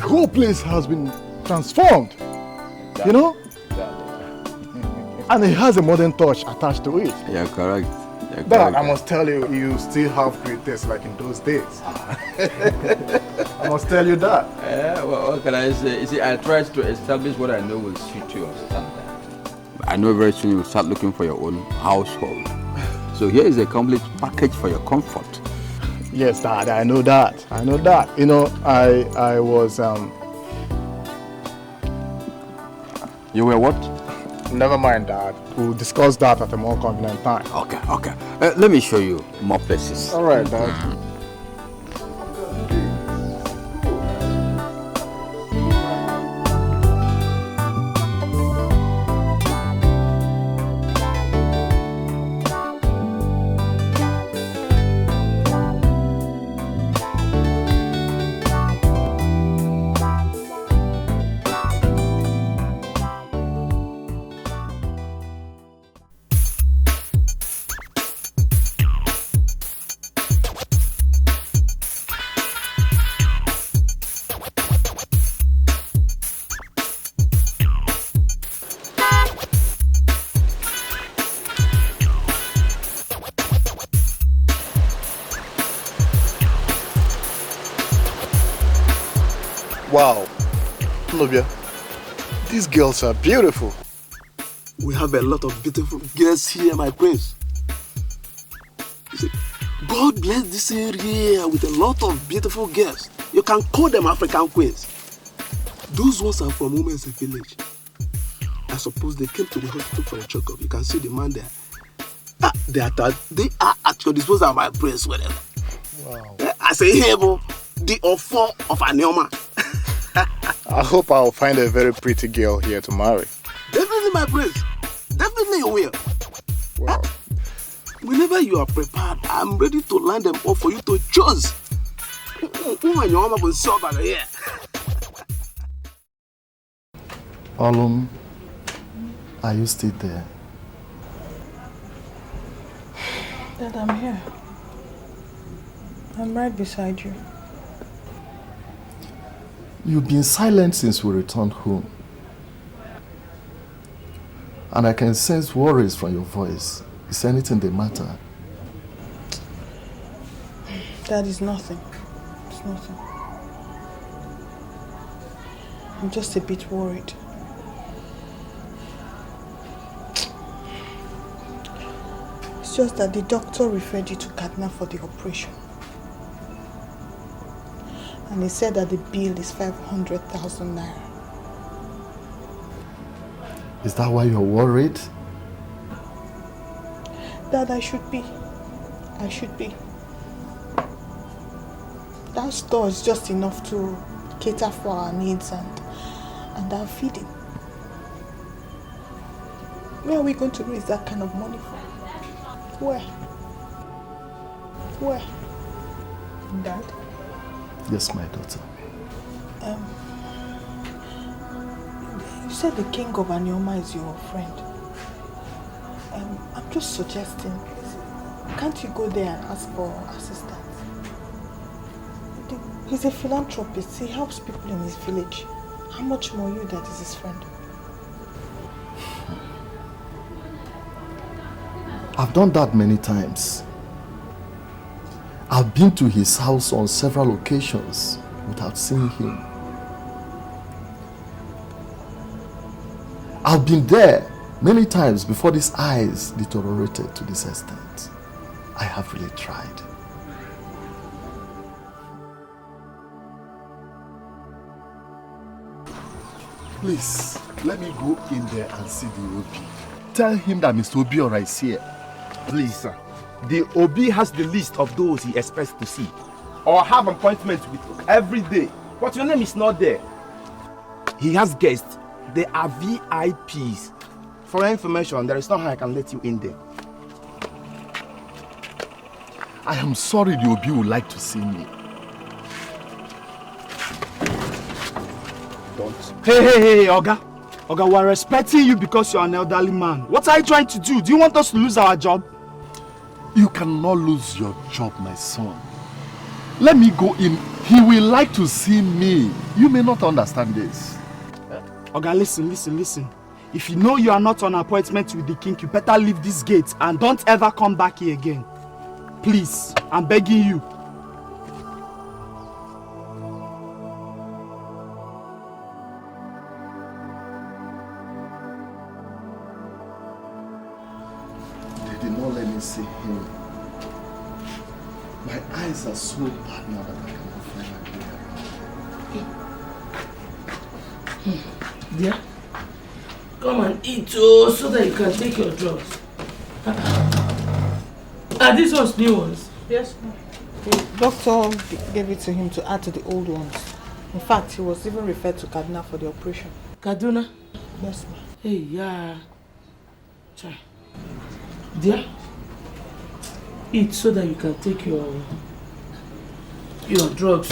whole place has been transformed. Exactly. You know? Exactly. And it has a modern touch attached to it. You're correct. But I must tell you, you still have great taste like in those days. I must tell you that. Yeah, well, what can I say? You see, I tried to establish what I know will suit you or something. I know very soon you'll start looking for your own household. So here is a complete package for your comfort. Yes, Dad, I know that. I know that. You know, I was... You were what? Never mind, Dad. We'll discuss that at a more convenient time. Okay. Let me show you more places. All right, Dad. Wow, Nubia, these girls are beautiful. We have a lot of beautiful girls here, my prince. You see, God bless this area with a lot of beautiful girls. You can call them African queens. Those ones are from women's village. I suppose they came to the hospital for a checkup. You can see the man there. They are at your disposal, my prince, whatever. Wow. I say, hey, bro, the offer of Anioma. I hope I'll find a very pretty girl here to marry. Definitely, my prince. Definitely you will. Wow. Whenever you are prepared, I'm ready to line them up for you to choose. Anioma will solve over here. Olum, are you still there? Dad, I'm here. I'm right beside you. You've been silent since we returned home. And I can sense worries from your voice. Is anything the matter? Dad, it's nothing. It's nothing. I'm just a bit worried. It's just that the doctor referred you to Kaduna for the operation. And he said that the bill is 500,000 naira. Is that why you're worried? Dad, I should be. I should be. That store is just enough to cater for our needs and our feeding. Where are we going to raise that kind of money from? Where? Dad? Yes, my daughter. You said the king of Anioma is your friend. I'm just suggesting, can't you go there and ask for assistance? He's a philanthropist. He helps people in his village. How much more you that is his friend? I've done that many times. I've been to his house on several occasions without seeing him. I've been there many times before his eyes deteriorated to this extent. I have really tried. Please, let me go in there and see the OB. Tell him that Mr. Obiora is here. Please, sir. The OB has the list of those he expects to see or have appointments with every day. But your name is not there. He has guests. They are VIPs. For your information, there is no how I can let you in there. I am sorry the OB would like to see me. Don't. Hey, Oga. Oga, we're respecting you because you're an elderly man. What are you trying to do? Do you want us to lose our job? You cannot lose your job, my son. Let me go in. He will like to see me. You may not understand this. Oga, listen. If you know you are not on appointment with the king, you better leave this gate and don't ever come back here again. Please, I'm begging you. They did not let me see him. My eyes are so bad now that I cannot find my way around. Dear, come and eat so that you can take your drugs. Are these ones new ones? Yes, ma'am. The doctor gave it to him to add to the old ones. In fact, he was even referred to Kaduna for the operation. Kaduna? Yes, ma'am. Hey, yeah. Try. Dear, eat so that you can take your drugs.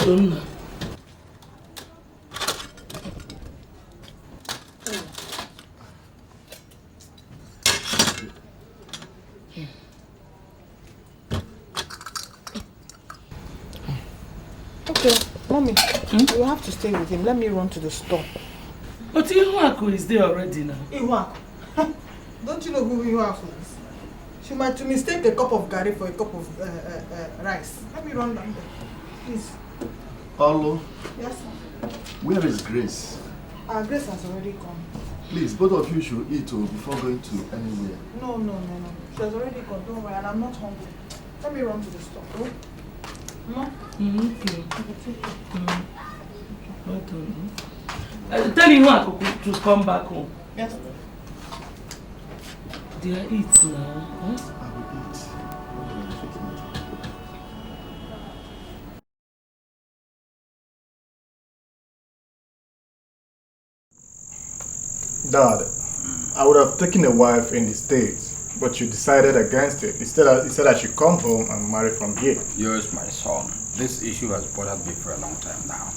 Okay, mommy, you have to stay with him. Let me run to the store. But Ihuaku is there already now. Ihuaku? Don't you know who Ihuaku is? She might mistake a cup of garri for a cup of rice. Let me run down there, please. Paulo? Yes, sir. Where is Grace? Grace has already gone. Please, both of you should eat before going to anywhere. No. She has already gone. Don't worry, and I'm not hungry. Let me run to the store. Oh? No? Okay. Tell Ihuaku to come back home. Yes. They are eat now. Huh? I will eat. Dad, I would have taken a wife in the States, but you decided against it. Instead, I should come home and marry from here. Yes, my son. This issue has bothered me for a long time now.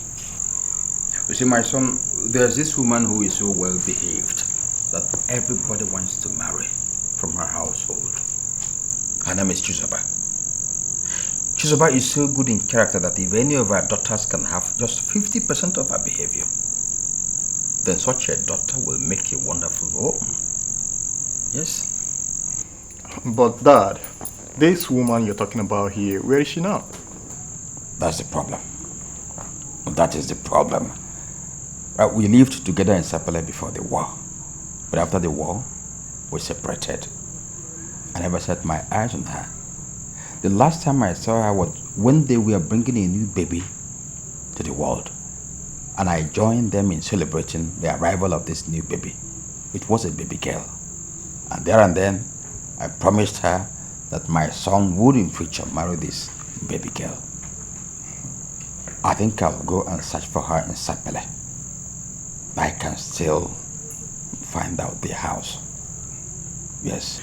You see, my son, there's this woman who is so well behaved that everybody wants to marry from her household. Her name is Chizoba. Chizoba is so good in character that if any of our daughters can have just 50% of her behavior, then such a daughter will make a wonderful home. Yes? But Dad, this woman you're talking about here, where is she now? That's the problem. That is the problem. We lived together in Sapele before the war. But after the war, we separated. I never set my eyes on her. The last time I saw her was when they were bringing a new baby to the world. And I joined them in celebrating the arrival of this new baby. It was a baby girl. And there and then, I promised her that my son would in future marry this baby girl. I think I'll go and search for her in Sapele. I can still find out the house. Yes.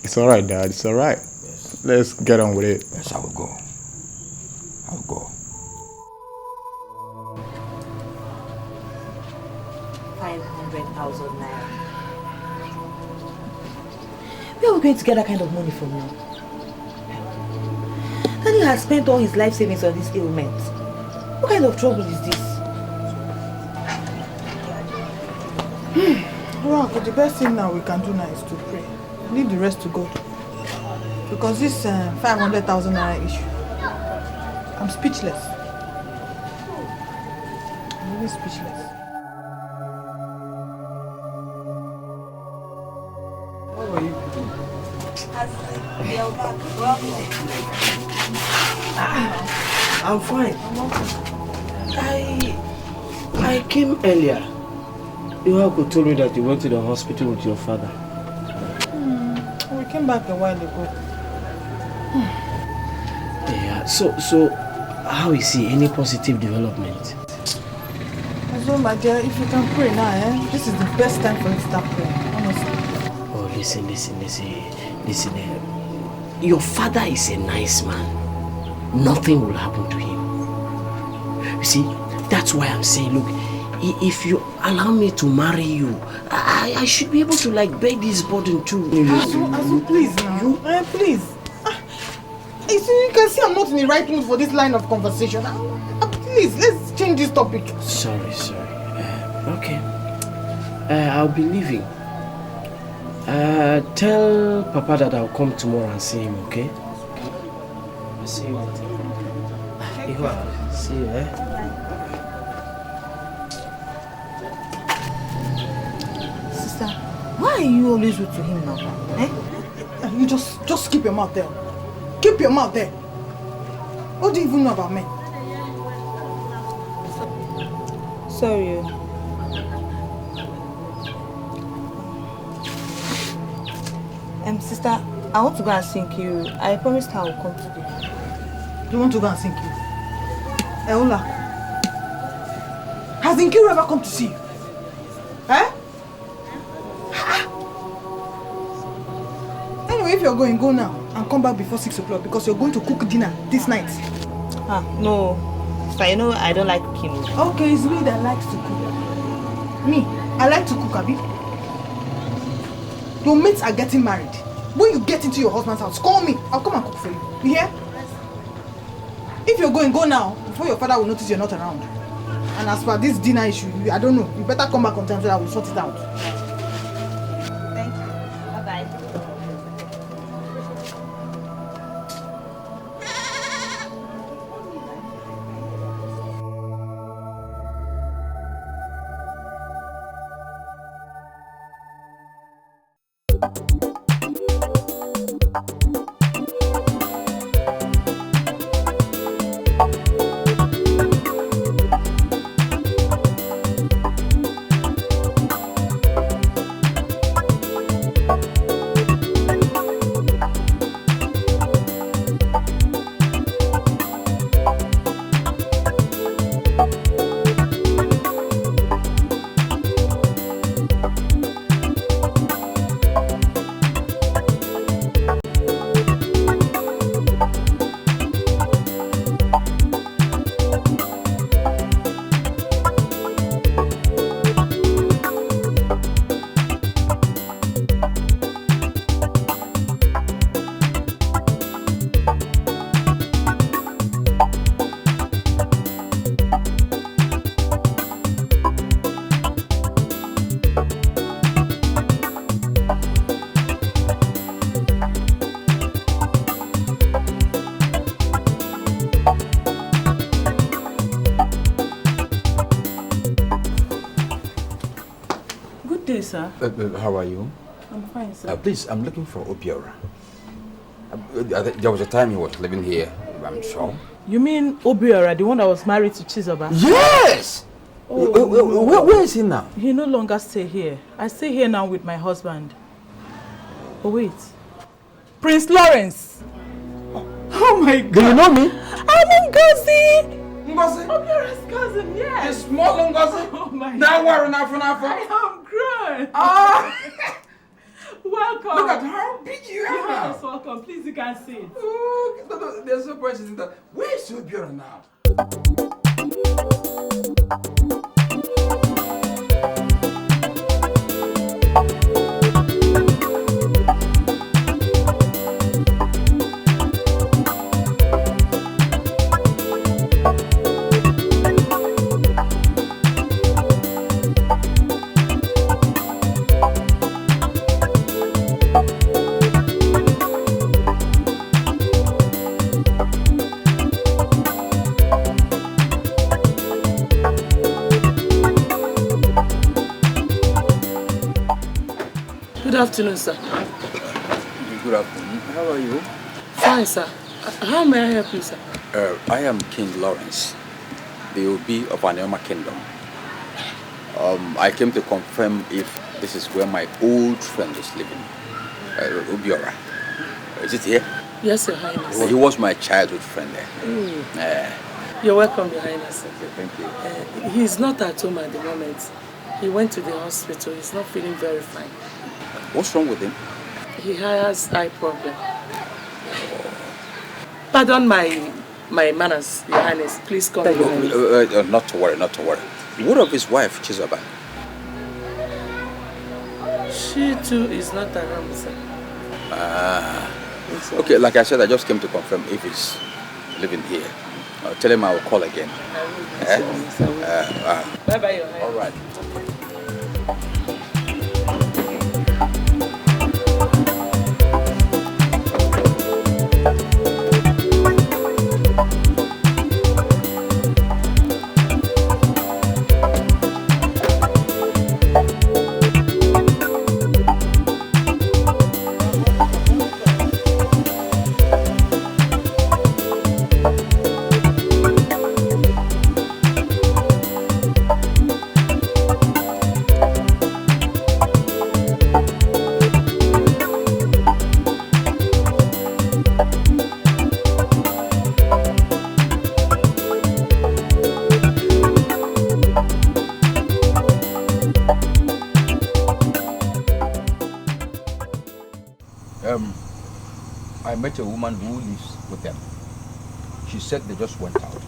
It's alright, Dad. It's alright. Yes. Let's get on with it. Yes, I will go. I'll go. 500,000 naira. Where are we going to get that kind of money from now? Daddy has spent all his life savings on this ailment. What kind of trouble is this? Well, the best thing now we can do now is to pray. Leave the rest to God. Because this 500,000 naira issue, I'm speechless. I'm really speechless. How are you? I'm fine. I came earlier. Ihuaku told me that you went to the hospital with your father. We came back a while ago. Yeah, so how is he? Any positive development? So, my dear, if you can pray now, this is the best time for you to start praying, honestly. Oh, listen. Your father is a nice man. Nothing will happen to him. You see, that's why I'm saying, look, if you allow me to marry you, I should be able to bear this burden too. Azu, please now. Please. You can see I'm not in the right mood for this line of conversation. Please, let's change this topic. Sorry. Okay. I'll be leaving. Tell Papa that I'll come tomorrow and see him, okay? I'll see you later. See you, Sister, why are you always rude to him now? You just keep your mouth there. Keep your mouth there. What do you even know about men? Sorry. Sister, I want to go and sing you. I promised her I will come today. You want to go and sing you? Eola, has Nkiru ever come to see you? Anyway, if you're going, go now and come back before 6 o'clock because you're going to cook dinner this night. No. Sister, you know I don't like cooking. Okay, it's me that likes to cook. Me, I like to cook, Abi. Your mates are getting married. When you get into your husband's house, call me. I'll come and cook for you. You hear? If you're going, go now before your father will notice you're not around. And as for this dinner issue, I don't know. You better come back on time so that we'll sort it out. Thank you. Bye-bye. Sir. How are you? I'm fine, sir. Please, I'm looking for Obiora. There was a time he was living here, I'm sure. You mean Obiora, the one that was married to Chizoba? Yes! Oh, where is he now? He no longer stay here. I stay here now with my husband. Oh, wait. Prince Lawrence! Oh my God! Do you know me? I'm Ngozi! Ngozi? Obiora's cousin, yes! The small Ngozi? Oh my Now God! I am grown! Welcome! Look at how big you are now! Yes, welcome. Please, you can see it. Oh, no, there's no precious in that. Where is Obiora now? Good afternoon, sir. Good afternoon. How are you? Fine, sir. How may I help you, sir? I am King Lawrence, the OB of Anioma Kingdom. I came to confirm if this is where my old friend is living, Obiora. Is it here? Yes, Your Highness. Well, he was my childhood friend there. You're welcome, Your Highness. Thank you. He's not at home at the moment. He went to the hospital. He's not feeling very fine. What's wrong with him? He has eye problem. Pardon my manners, Your Highness. Please come. Not to worry, not to worry. What of his wife, Chizoba? She too is not around, sir. Okay, like I said, I just came to confirm if he's living here. Tell him I will call again. Bye-bye. All right. I met a woman who lives with them. She said they just went out.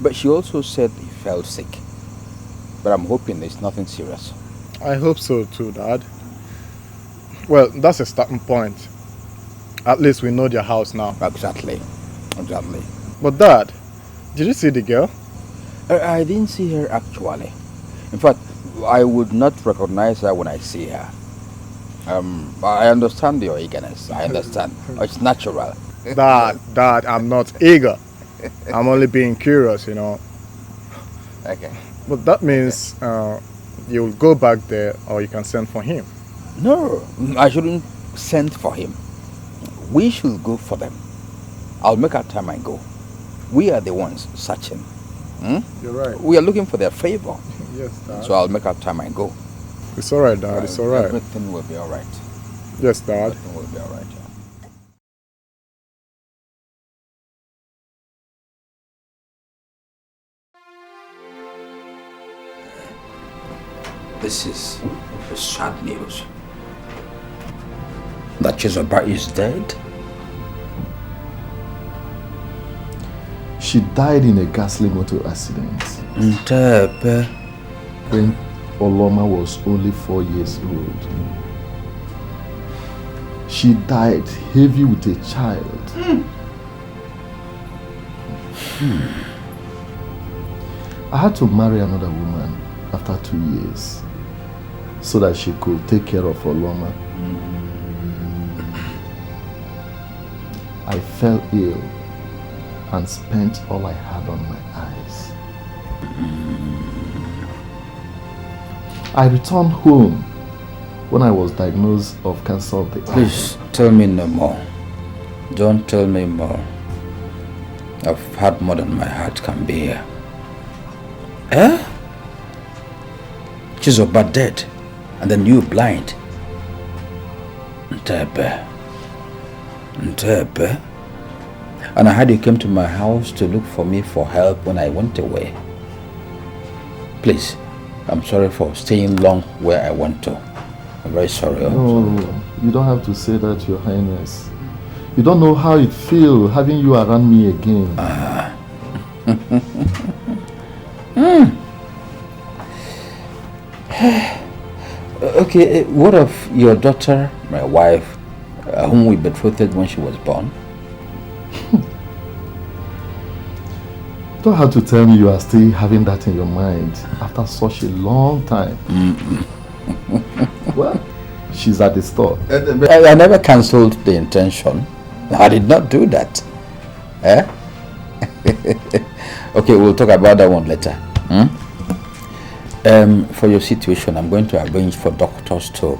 But she also said he fell sick. But I'm hoping it's nothing serious. I hope so too, Dad. Well, that's a starting point. At least we know their house now. Exactly. Exactly. But Dad, did you see the girl? I didn't see her actually. In fact, I would not recognize her when I see her. I understand your eagerness. I understand. It's natural. Dad, I'm not eager. I'm only being curious, you know. Okay. But that means you'll go back there or you can send for him. No, I shouldn't send for him. We should go for them. I'll make our time and go. We are the ones searching. You're right. We are looking for their favor. Yes, Dad. So I'll make our time and go. It's alright, Dad. It's alright. Everything will be alright. Yes, Dad. Everything will be alright. This is sad news. That Chizoba is dead. She died in a ghastly motor accident when Oloma was only 4 years old. She died heavy with a child. I had to marry another woman after 2 years so that she could take care of Oloma. I fell ill and spent all I had on my eyes. I returned home when I was diagnosed of cancer of the eye. Please tell me no more. Don't tell me more. I've had more than my heart can bear. Chizoba dead, and then you blind. Ntebe. And I heard you came to my house to look for me for help when I went away. Please, I'm sorry for staying long where I went to. I'm very sorry. No, you don't have to say that, Your Highness. You don't know how it feels having you around me again. Okay, what of your daughter, my wife, whom we betrothed when she was born? You don't have to tell me you are still having that in your mind after such a long time. Well, she's at the store. I never cancelled the intention. I did not do that. Okay, we'll talk about that one later. For your situation, I'm going to arrange for doctors to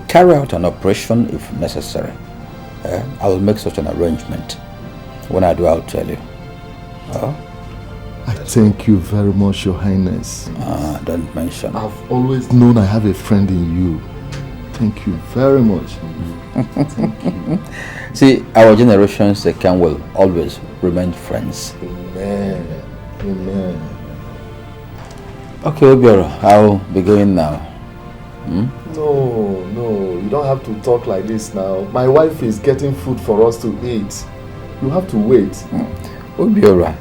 carry out an operation if necessary. I will make such an arrangement. When I do, I'll tell you. I thank you very much, Your Highness. Don't mention. I've always known I have a friend in you. Thank you very much. Thank you. See, our generations, they will always remain friends. Amen. Amen. Okay, Obiora, I'll be going now. No, you don't have to talk like this now. My wife is getting food for us to eat. You have to wait. Obiora,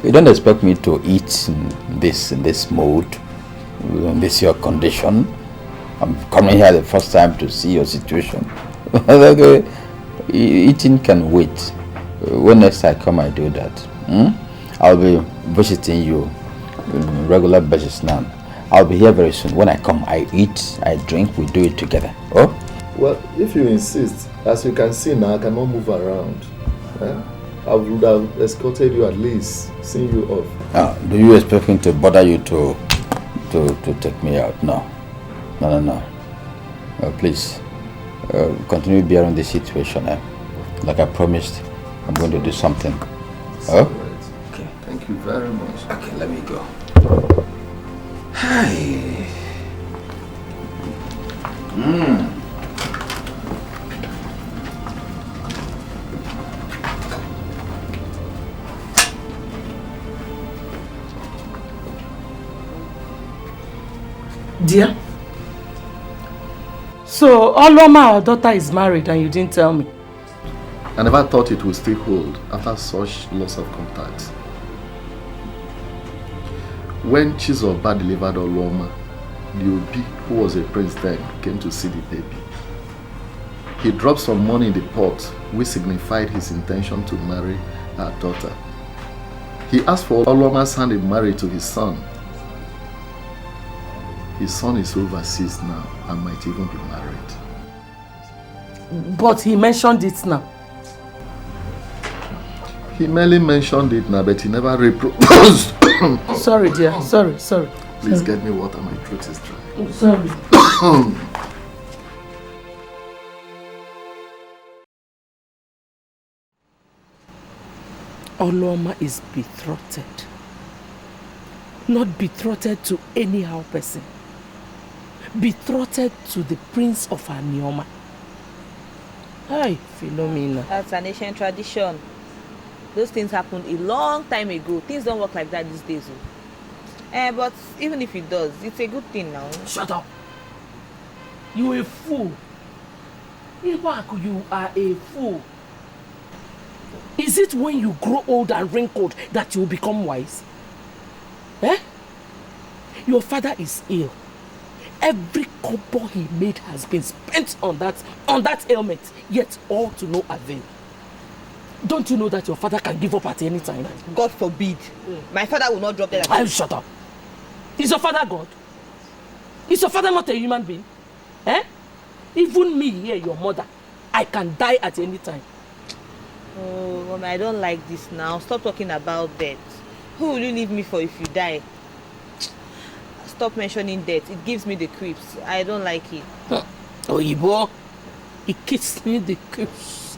you don't expect me to eat in this mode, in this your condition. I'm coming here the first time to see your situation. Okay, Eating can wait. When next I come, I do that. I'll be visiting you regular basis now. I'll be here very soon. When I come, I eat, I drink, we do it together. Oh? Well, if you insist, as you can see now, I cannot move around. I would have escorted you at least, seen you off. Do you expect me to bother you to take me out? No. No. Please, continue bearing the situation. Like I promised, I'm going to do something. Oh? Okay. Thank you very much. Okay, let me go. Hi. Dear, so Oloma, our daughter, is married and you didn't tell me? I never thought it would still hold after such loss of contact. When Chizoba delivered Oloma, the Obi, who was a prince then, came to see the baby. He dropped some money in the pot, which signified his intention to marry our daughter. He asked for Oloma's hand in marriage to his son. His son is overseas now and might even be married. But he mentioned it now. He merely mentioned it now, but he never proposed. Sorry, dear. Sorry. Please get me water, my throat is dry. Sorry. Oloma is betrothed. Not betrothed to anyhow person. Betrothed to the prince of Anioma. Hi, Philomena. That's an ancient tradition. Those things happened a long time ago. Things don't work like that these days. But even if it does, it's a good thing now. Shut up. You a fool. Iwaku, you are a fool. Is it when you grow old and wrinkled that you will become wise? Eh? Your father is ill. Every kobo he made has been spent on that ailment, yet all to no avail. Don't you know that your father can give up at any time? God forbid. My father will not drop dead. I'll shut up. Is your father God? Is your father not a human being? Eh? Even me here, your mother, I can die at any time. Oh, Mama, I don't like this now. Stop talking about death. Who will you leave me for if you die? Stop mentioning death. It gives me the creeps. I don't like it. Oyibo, it gives me the creeps.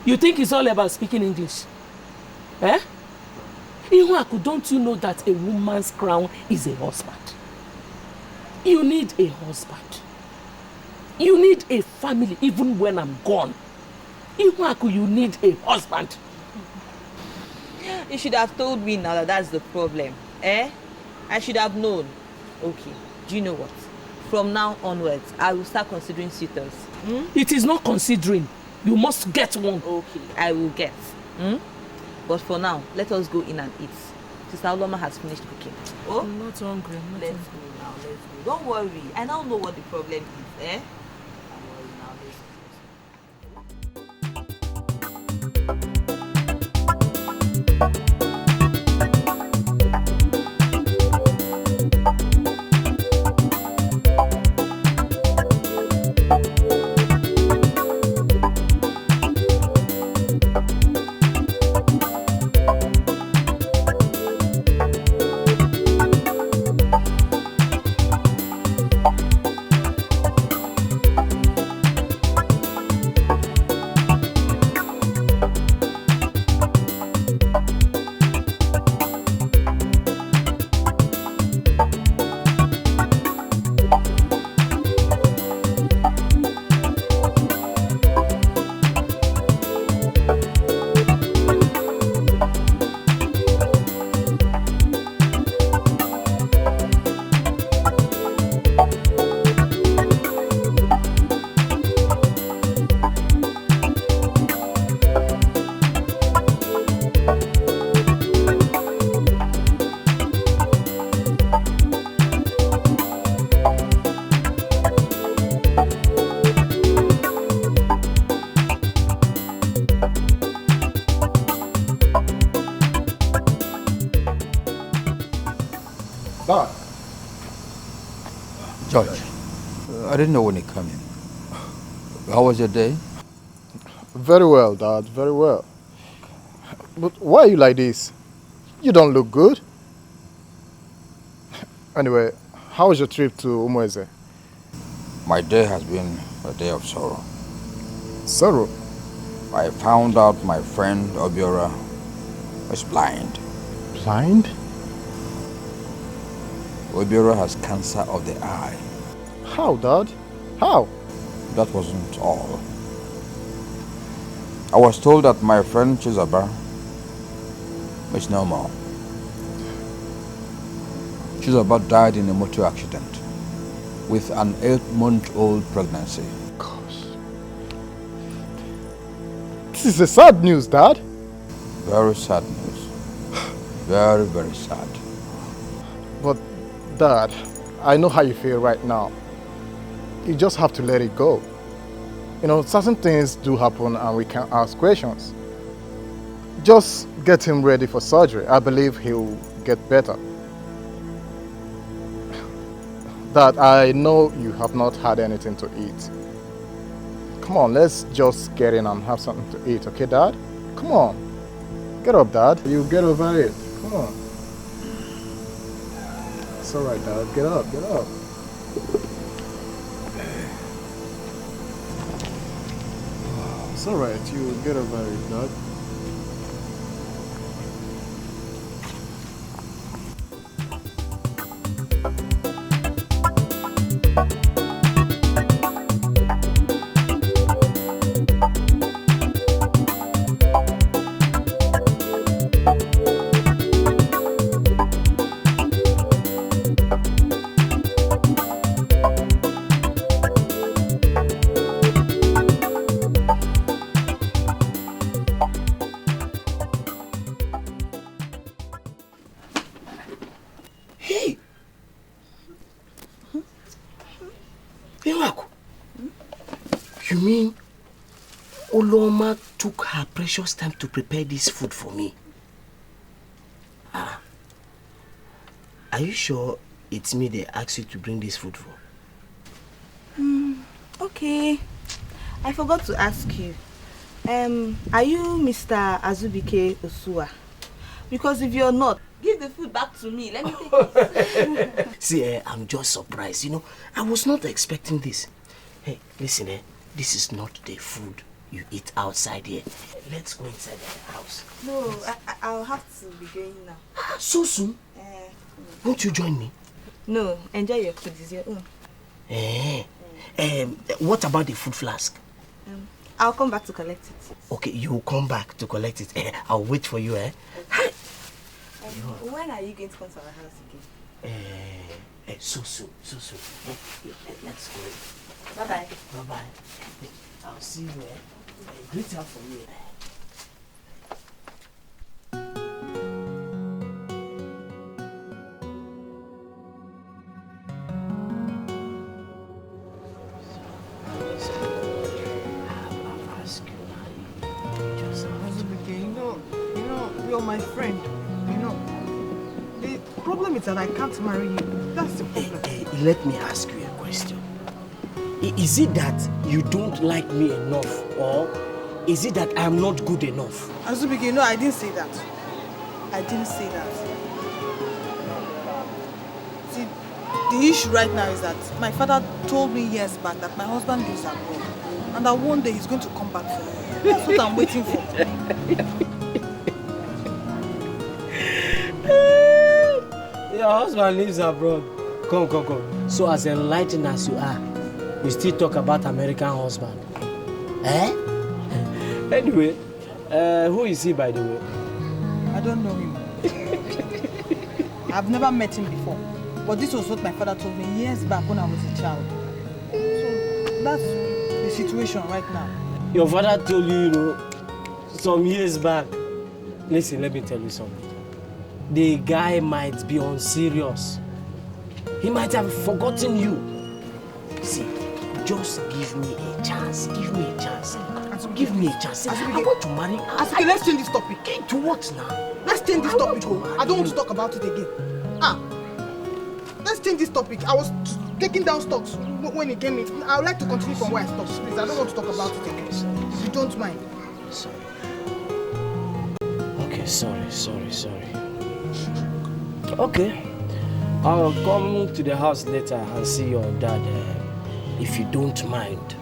You think it's all about speaking English? Eh? Iwaku, don't you know that a woman's crown is a husband? You need a husband. You need a family even when I'm gone. Iwaku, you need a husband. You should have told me now that that's the problem. Eh? I should have known. Okay, do you know what? From now onwards, I will start considering suitors. It is not considering. You must get one. Okay, I will get. But for now, let us go in and eat. Sister Oloma has finished cooking. Oh? I'm not hungry. Let's go now, let's go. Don't worry, I now know what the problem is, eh? Don't worry now, let's go. Dad. George, I didn't know when you come in. How was your day? Very well, Dad, very well. But why are you like this? You don't look good. Anyway, how was your trip to Umueze? My day has been a day of sorrow. Sorrow? I found out my friend Obiora is blind. Blind? Obiora has cancer of the eye. How, Dad? How? That wasn't all. I was told that my friend Chizaba is no more. Chizaba died in a motor accident with an 8-month-old pregnancy. Gosh. This is a sad news, Dad. Very sad news. Very, very sad. But, Dad, I know how you feel right now. You just have to let it go. You know, certain things do happen and we can ask questions. Just get him ready for surgery. I believe he'll get better. Dad, I know you have not had anything to eat. Come on, let's just get in and have something to eat, okay, Dad? Come on. Get up, Dad. You get over it. Come on. It's all right, Dad. Get up, get up. It's all right. You get over it, Dad. Took her precious time to prepare this food for me. Are you sure it's me they asked you to bring this food for? Okay. I forgot to ask you. Are you Mr. Azubike Osua? Because if you're not, give the food back to me. Let me take it. See, I'm just surprised. You know, I was not expecting this. Hey, listen, this is not the food you eat outside here. Let's go inside the house. No, I'll have to be going now. So soon? Won't you join me? No, enjoy your food. It's your own. What about the food flask? I'll come back to collect it. Okay, you'll come back to collect it. I'll wait for you, Hi. When are you going to come to our house again? So soon. Let's go. Bye-bye. Bye-bye. I'll see you, Greet her for me. You're my friend. You know, the problem is that I can't marry you. That's the problem. Let me ask you a question. Is it that you don't like me enough, or is it that I am not good enough? Azubike, no, I didn't say that. I didn't say that. See, the issue right now is that my father told me years back that my husband lives abroad, and that one day he's going to come back for me. That's what I'm waiting for. Your husband lives abroad. Come. So as enlightened as you are, you still talk about American husband. Anyway, who is he, by the way? I don't know him. I've never met him before. But this was what my father told me years back when I was a child. So that's the situation right now. Your father told you, some years back. Listen, let me tell you something. The guy might be unserious. He might have forgotten you. See, just give me a chance. Give me a chance. Give me a chance. I want to marry. Okay, let's change this topic. To what now? Let's change this topic. I don't want to talk about it again. let's change this topic. I was taking down stocks when he came in. I would like to continue from where I stopped, please. I don't want to talk about it again. If you don't mind. Sorry. Okay, sorry. Okay. I'll come to the house later and see your dad, if you don't mind.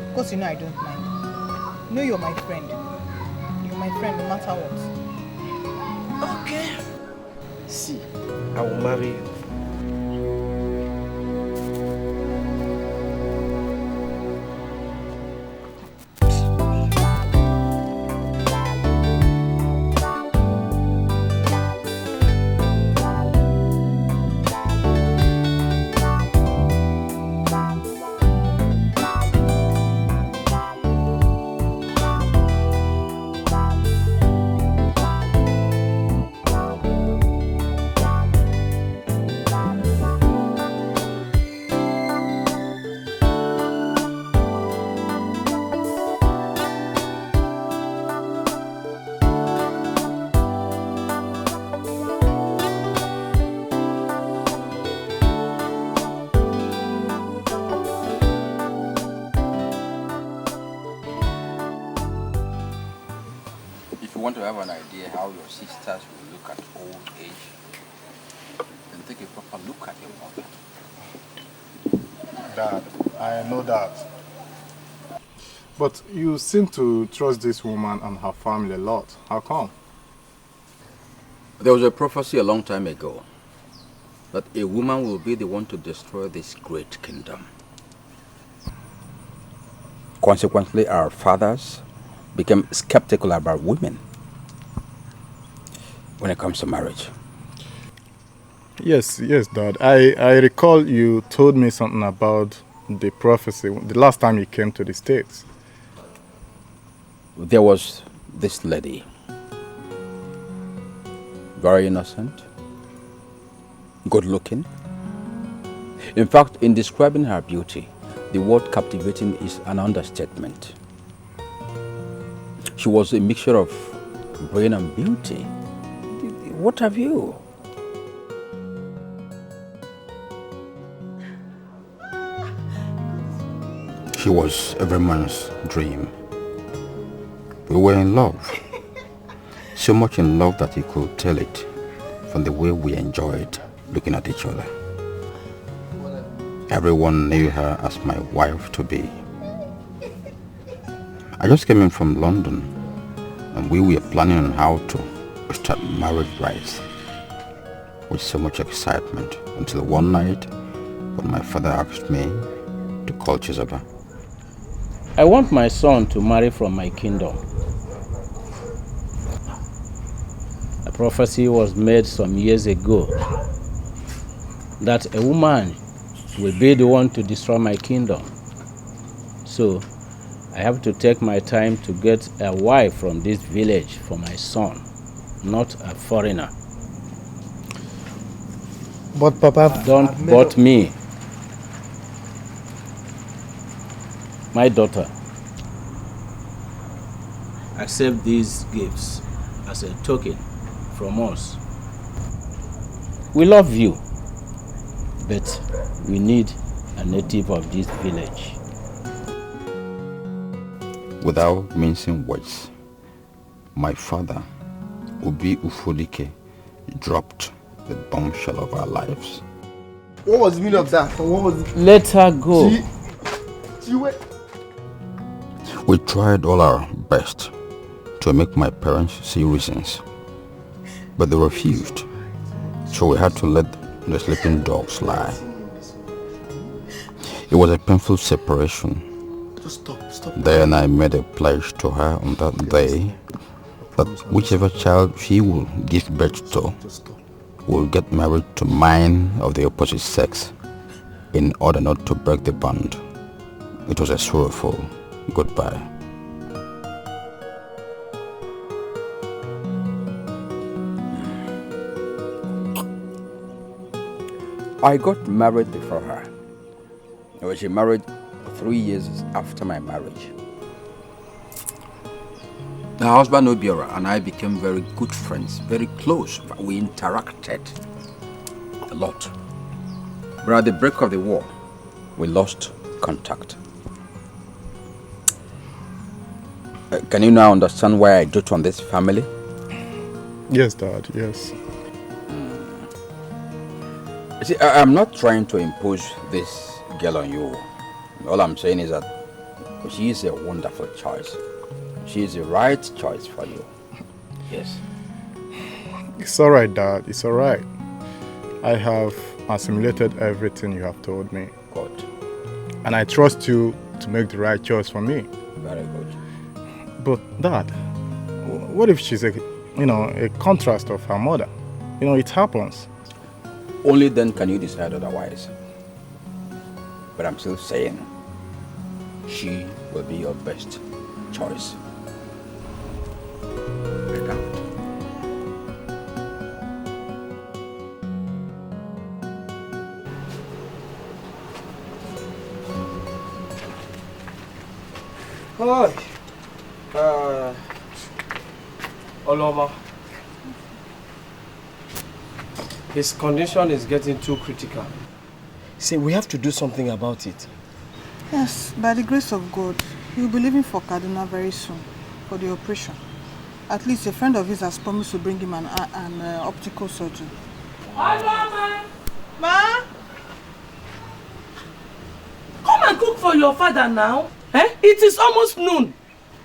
Of course you know I don't mind. You know you're my friend. You're my friend no matter what. Okay. See, I will marry you. Want to have an idea how your sisters will look at old age, then take a proper look at your mother. Dad, I know that. But you seem to trust this woman and her family a lot. How come? There was a prophecy a long time ago that a woman will be the one to destroy this great kingdom. Consequently, our fathers became skeptical about women when it comes to marriage. Yes, Dad. I recall you told me something about the prophecy the last time you came to the States. There was this lady, very innocent, good looking. In fact, in describing her beauty, the word captivating is an understatement. She was a mixture of brain and beauty. What have you? She was every man's dream. We were in love. So much in love that you could tell it from the way we enjoyed looking at each other. Everyone knew her as my wife-to-be. I just came in from London and we were planning on how to start marriage rites with so much excitement until one night when my father asked me to call Chizoba. I want my son to marry from my kingdom. A prophecy was made some years ago that a woman will be the one to destroy my kingdom. So I have to take my time to get a wife from this village for my son, not a foreigner. But Papa, don't bot me. My daughter, accept these gifts as a token from us. We love you, but we need a native of this village. Without mincing words, my father, Obi Ufodike, dropped the bombshell of our lives. What was the meaning of that? What was it? Let her go. We tried all our best to make my parents see reasons, but they refused, so we had to let the sleeping dogs lie. It was a painful separation. Stop. Then I made a pledge to her on that day that whichever child she will give birth to will get married to mine of the opposite sex in order not to break the bond. It was a sorrowful goodbye. I got married before her. She married 3 years after my marriage. Her husband Obiora and I became very good friends, very close. We interacted a lot. But at the break of the war, we lost contact. Can you now understand why I dote on this family? Yes, Dad, yes. See, I'm not trying to impose this girl on you. All I'm saying is that she is a wonderful choice. She is the right choice for you. Yes. It's alright, Dad, it's alright. I have assimilated everything you have told me. Good. And I trust you to make the right choice for me. Very good. But Dad, what if she's a contrast of her mother? It happens. Only then can you decide otherwise. But I'm still saying, she will be your best choice. Break out. Hi. Oloma. His condition is getting too critical. See, we have to do something about it. Yes, by the grace of God, he'll be leaving for Kaduna very soon for the operation. At least a friend of his has promised to bring him an optical surgeon. Oloma! Ma? Come and cook for your father now. It is almost noon.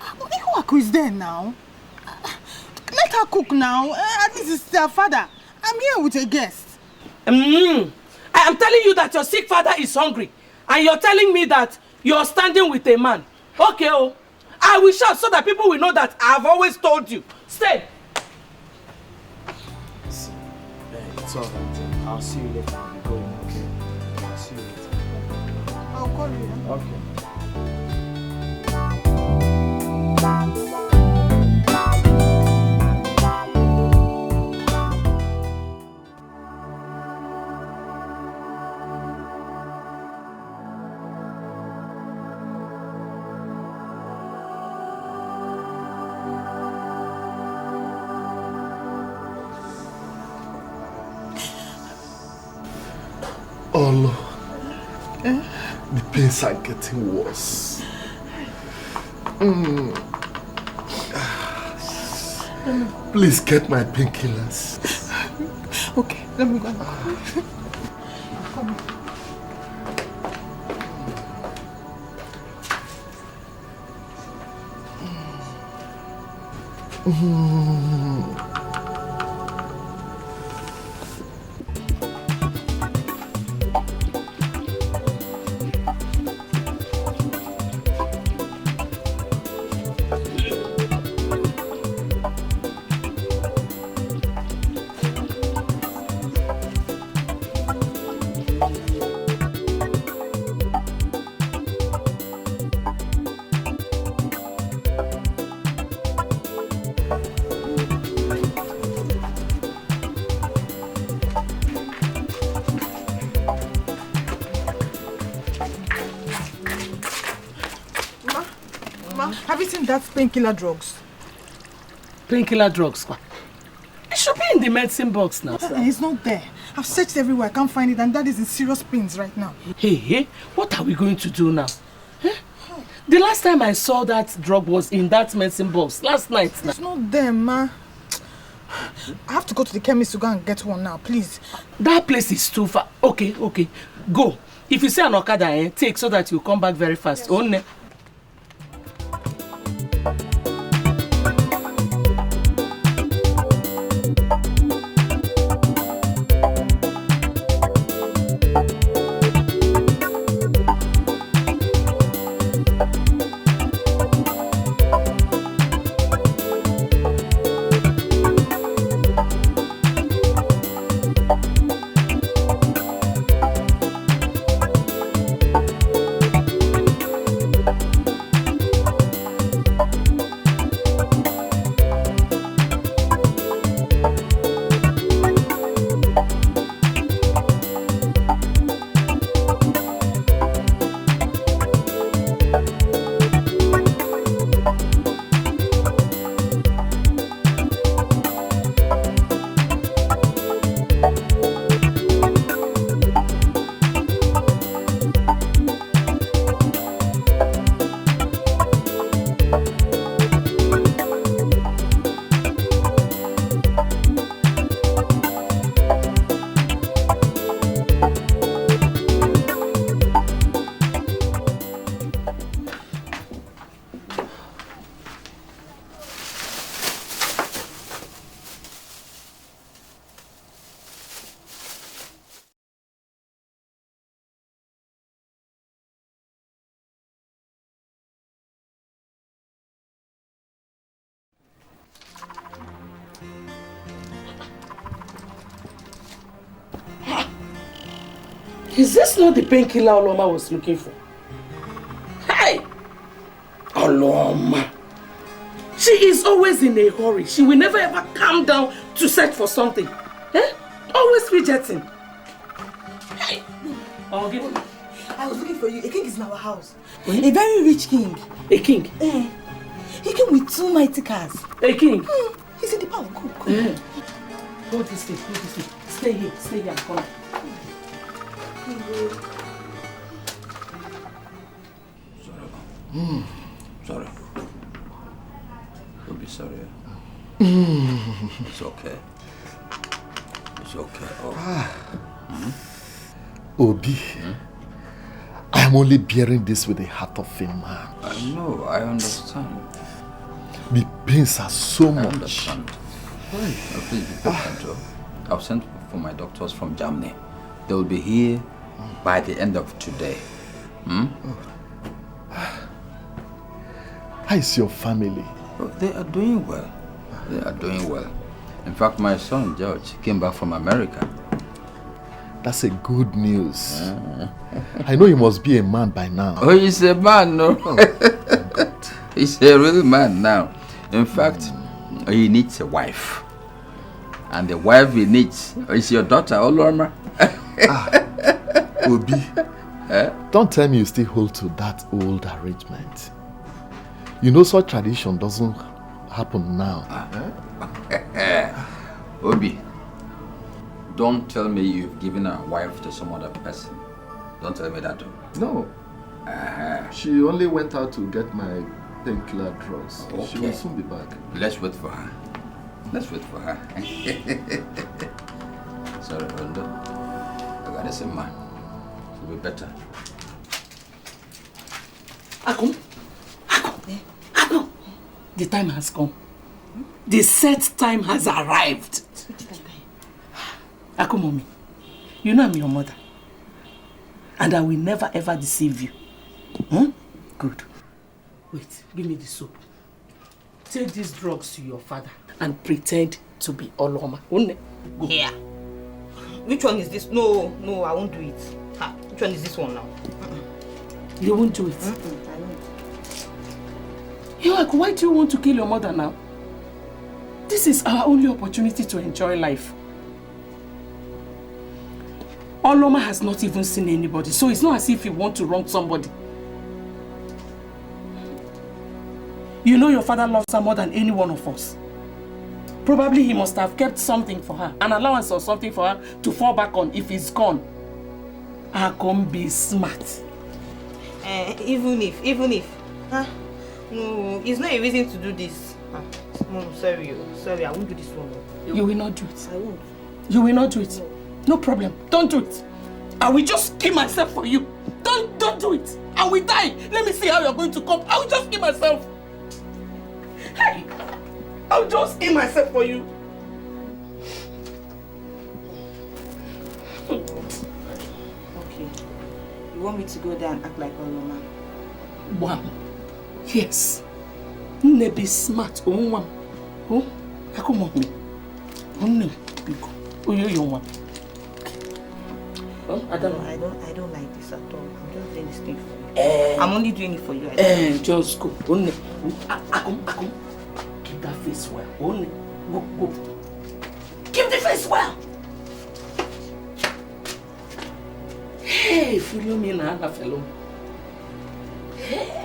Ihuaku is there now. Let her cook now. At least it's their father. I'm here with a guest. I am telling you that your sick father is hungry. And you're telling me that you're standing with a man. Okay, I will shout so that people will know that I've always told you. Stay. It's all right. I'll see you later. I'll be going, okay? I'll see you later. I'll call you. Okay. Oh, the pains are getting worse. Please get my painkillers. Okay, let me go. Come on. Have you seen that painkiller drugs? Painkiller drugs? It should be in the medicine box now. It's not there. I've searched everywhere. I can't find it, and Dad is in serious pains right now. Hey, what are we going to do now? The last time I saw that drug was in that medicine box, last night. It's not there, Ma. I have to go to the chemist to go and get one now, please. That place is too far. Okay. Go. If you see an Okada, take so that you come back very fast. Yes. Is this not the painkiller Oloma was looking for? Hey! Oloma. She is always in a hurry. She will never ever calm down to search for something. Eh? Always fidgeting. Hey! Oh, give me. I was looking for you. A king is in our house. A very rich king. A king? Eh. He came with 2 mighty cars. A king? He's in the power. Go. Hold this way, hold this way. Stay here, I'm coming. Sorry. Don't be sorry. It's okay. It's okay. Obi, I'm only bearing this with the heart of a man. I know, I understand. The pains are so much. I understand. Please be patient. I've sent for my doctors from Germany. They will be here by the end of today. How is your family? They are doing well. They are doing well. In fact, my son George came back from America. That's a good news. I know he must be a man by now. Oh, he's a man, no? He's a real man now. In fact, he needs a wife. And the wife he needs is your daughter, Olorma. Obi, don't tell me you still hold to that old arrangement. You know such tradition doesn't happen now. Obi, don't tell me you've given a wife to some other person. Don't tell me that. No. She only went out to get my painkiller drugs. Okay. She will soon be back. Let's wait for her. Let's wait for her. Sorry, Rondo. I got the same man. She'll be better. Akum. The time has come. The set time has arrived. Akum, mommy, you know I'm your mother. And I will never ever deceive you. Good. Wait, give me the soap. Take these drugs to your father and pretend to be Oloma. Go. Yeah. Which one is this? No, I won't do it. Which one is this one now? You won't do it? I won't. Why do you want to kill your mother now? This is our only opportunity to enjoy life. Oloma has not even seen anybody, so it's not as if you want to wrong somebody. You know your father loves her more than any one of us. Probably he must have kept something for her, an allowance or something for her to fall back on if he's gone. Akom, be smart. Even if. No, it's not a reason to do this. Mom, sorry, I won't do this one. You will not do it. I won't. You will not do it. No problem. Don't do it. I will just kill myself for you. Don't do it. I will die. Let me see how you're going to cope. I will just kill myself. Hey, I'll just kill myself for you. Okay. You want me to go there and act like Oloma? Wow. Yes. Be smart. Oh, come on me. No, you want. I don't like this at all. I'm just doing this thing for you. I'm only doing it for you. Just go. Akum. Keep that face well. Go. Keep the face well. Hey, follow me now, fellow. Hey.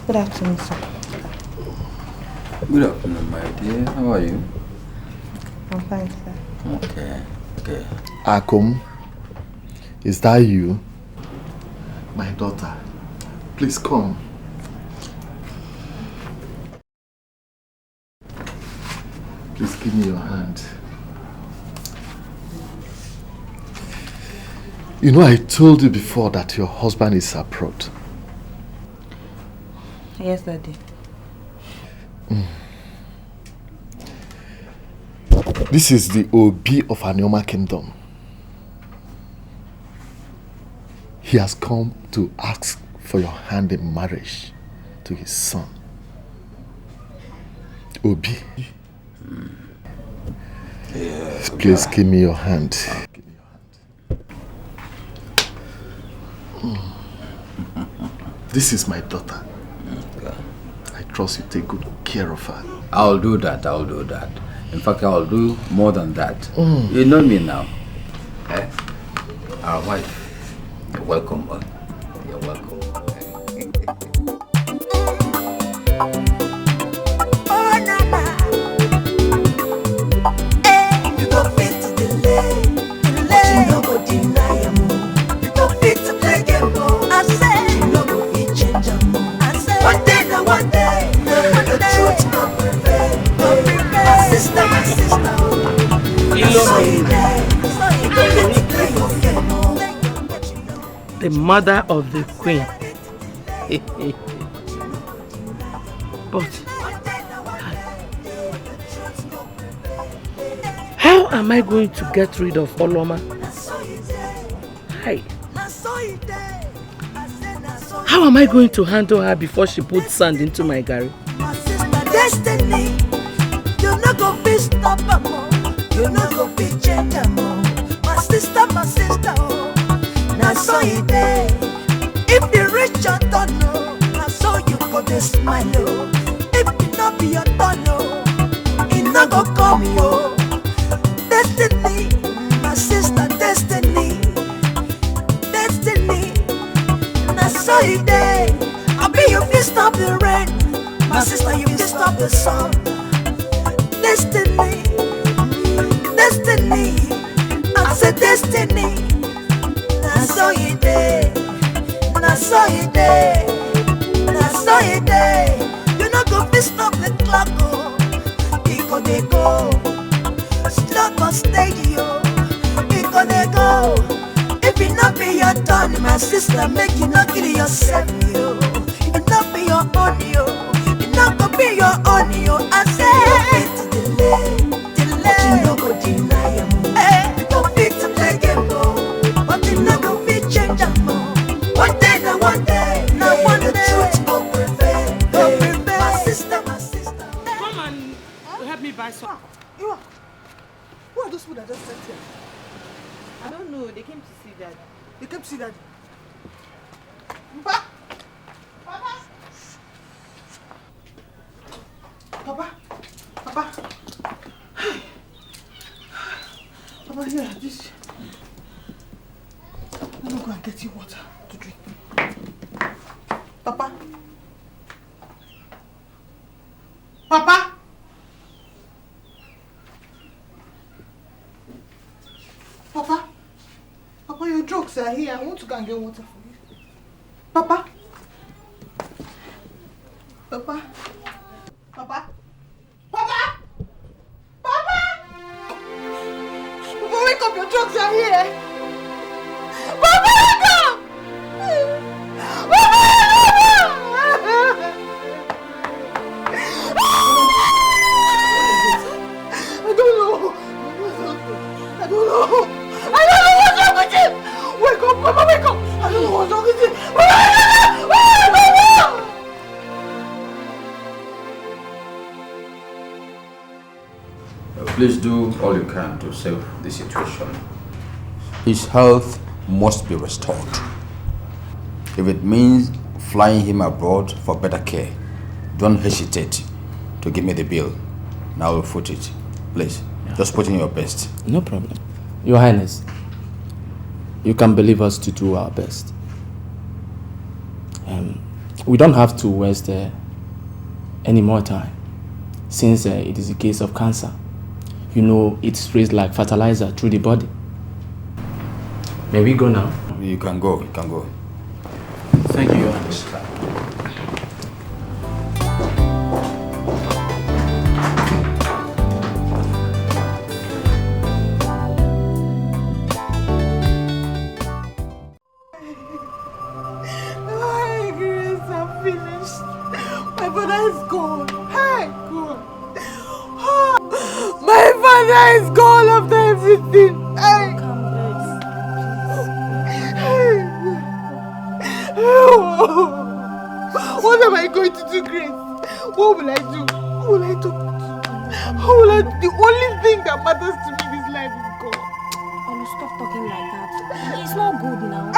Good afternoon, sir. Good afternoon, my dear. How are you? I'm fine, sir. Okay. Akum, is that you? My daughter, please come. Please give me your hand. You know, I told you before that your husband is abroad. Yes, Daddy. This is the Obi of Anioma Kingdom. He has come to ask for your hand in marriage to his son. Obi. Yeah, please give me your hand. This is my daughter. I trust you take good care of her. I'll do that. In fact, I'll do more than that. You know me now. Eh? Our wife. You're welcome, man. You're welcome. You don't fit to delay, but you no go deny em. You don't fit to play game, I say you no go fit change em. I say one day, the truth no prevail. My sister, The mother of the queen. But how am I going to get rid of Oloma? Hi. How am I going to handle her before she puts sand into my garri? my sister destiny. You no go fit stop em, you no go fit change em. My sister, oh, na so it dey. If the rich your turn, oh, na so you go dey smile, oh. If it no be your turn, oh, it no go come, oh. Destiny, my sister, destiny, na so it dey. I be you fit stop the rain, my sister, you fit stop the sun. Destiny, I said destiny. Na so it dey, na so it dey, na so it dey. You no go fit stop the clock, oh. It go dey go, slow but steady, oh. It go dey go. If it not be your turn, my sister, make you not kill yourself, yo. If it not be your own, yo, it not go be your own, yo. I say delay, but you no go deny em. You go fit to play game, but you no go fit change em. One day, the truth go prevail. My sister. Come and help me buy some. Iwa, who are those people that just sat here? I don't know, they came to see Daddy. They came to see Daddy. Papa! Papa, here, this. Let me go and get you water to drink. Papa? Papa, your drugs are here. I want to go and get water for you. Papa? Papa, wake up, your drugs are here. Papa, wake up! I don't know what's wrong with him. Wake up, Papa, wake up. I don't know what's wrong with him. Please do all you can to save the situation. His health must be restored. If it means flying him abroad for better care, don't hesitate to give me the bill. Now we'll foot it. Please, just put in your best. No problem. Your Highness, you can believe us to do our best. We don't have to waste any more time, since it is a case of cancer. You know, it's spreads like fertilizer through the body. May we go now? You can go, Thank you, Your Highness. Hey, Grace, I'm finished. My father is gone. Hey, God. My father is gone after everything. Hey. Oh. How will I? The only thing that matters to me in this life is God. Olu, stop talking like that. It's not good now.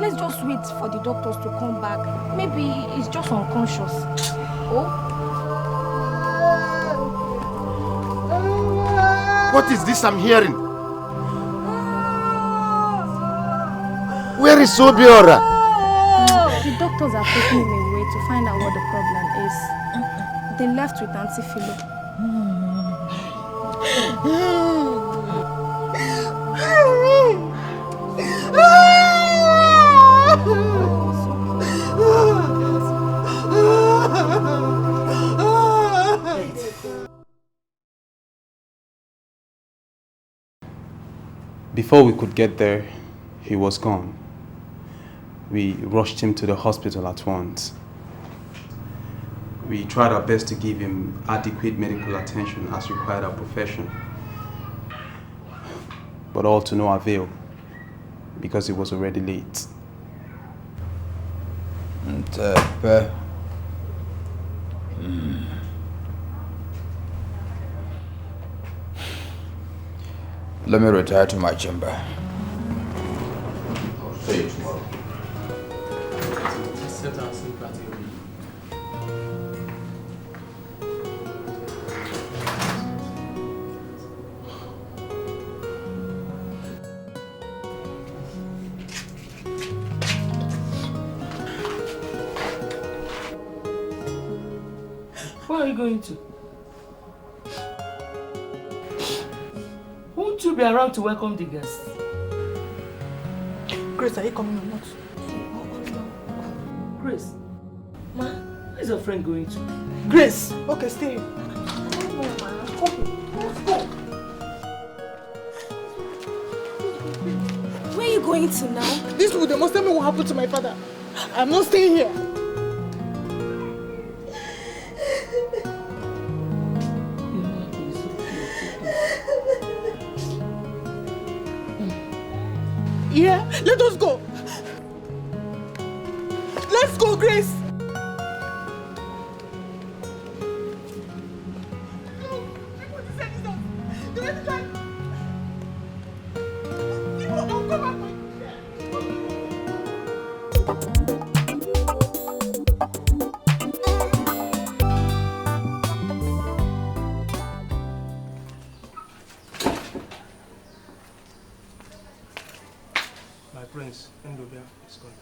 Let's just wait for the doctors to come back. Maybe he's just unconscious. Oh? What is this I'm hearing? Where is Obiora? The doctors are taking him away to find out what the problem is. They left with Auntie Philo. Before we could get there, he was gone. We rushed him to the hospital at once. We tried our best to give him adequate medical attention as required our profession. But all to no avail, because it was already late. Let me retire to my chamber. I'll see you tomorrow. Where are you going to? Won't you be around to welcome the guests? Grace, are you coming or not? Grace, ma, where is your friend going to? Grace! Okay, stay. Where are you going to now? This would they must tell me what happened to my father. I'm not staying here. Yeah, let us go. Let's go, Grace. My prince, Ndobia is gone.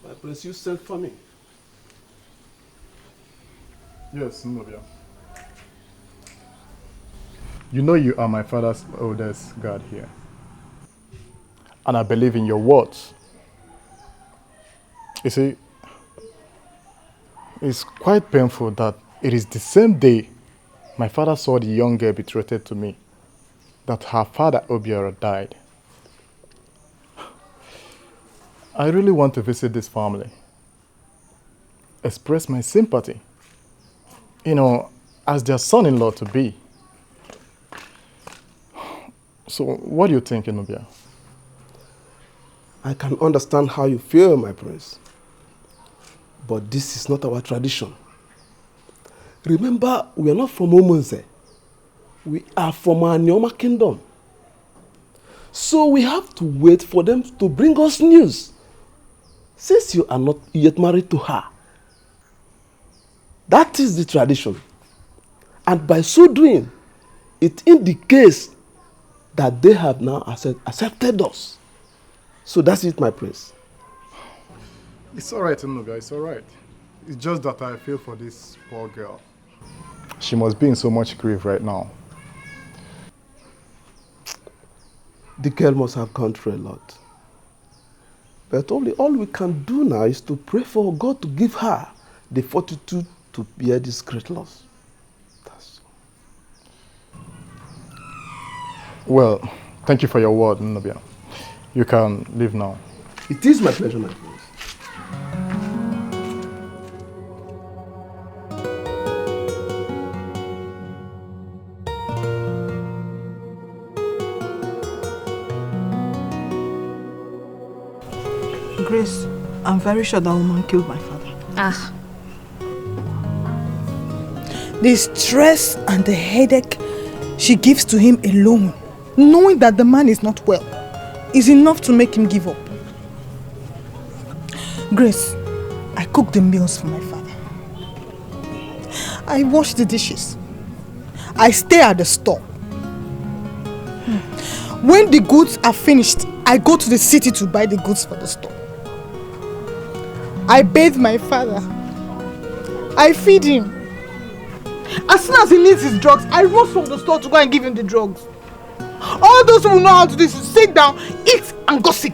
My prince, you sent for me. Yes, Nubia. You know you are my father's oldest guard here. And I believe in your words. You see, it's quite painful that it is the same day my father saw the young girl betrothed to me that her father Obiora died. I really want to visit this family, express my sympathy, as their son-in-law to be. So what do you think, Nubia? I can understand how you feel, my prince. But this is not our tradition. Remember, we are not from Omunze. We are from our Nyoma kingdom. So we have to wait for them to bring us news. Since you are not yet married to her. That is the tradition. And by so doing, it indicates that they have now accepted us. So that's it, my prince. It's all right, Nubia, it's all right. It's just that I feel for this poor girl. She must be in so much grief right now. The girl must have gone through a lot. But all we can do now is to pray for God to give her the fortitude to bear this great loss. That's all. Well, thank you for your word, Nubia. You can leave now. It is my pleasure, my prince. Grace, I'm very sure that woman killed my father. Ah. The stress and the headache she gives to him alone, knowing that the man is not well, is enough to make him give up. Grace, I cook the meals for my father. I wash the dishes. I stay at the store. When the goods are finished, I go to the city to buy the goods for the store. I bathe my father. I feed him. As soon as he needs his drugs, I rush from the store to go and give him the drugs. All those who know how to do this is sit down, eat and gossip.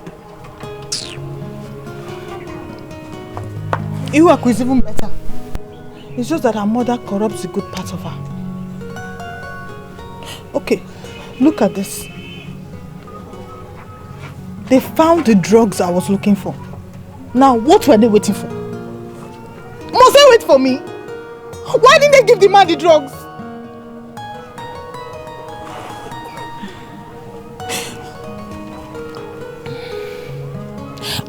Iwaku is even better. It's just that her mother corrupts the good part of her. Okay, look at this. They found the drugs I was looking for. Now, what were they waiting for? Must they wait for me? Why didn't they give the man the drugs?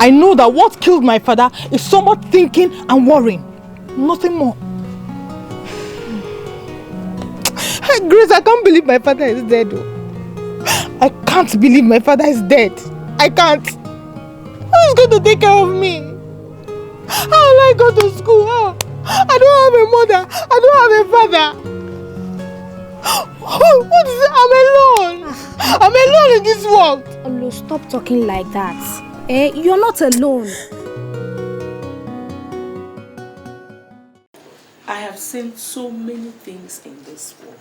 I know that what killed my father is somewhat thinking and worrying. Nothing more. Grace, I can't believe my father is dead. I can't believe my father is dead. I can't. Who's going to take care of me? How will I go to school? How? I don't have a mother. I don't have a father. What is it? I'm alone. I'm alone in this world. Olo, stop talking like that. You're not alone. I have seen so many things in this world.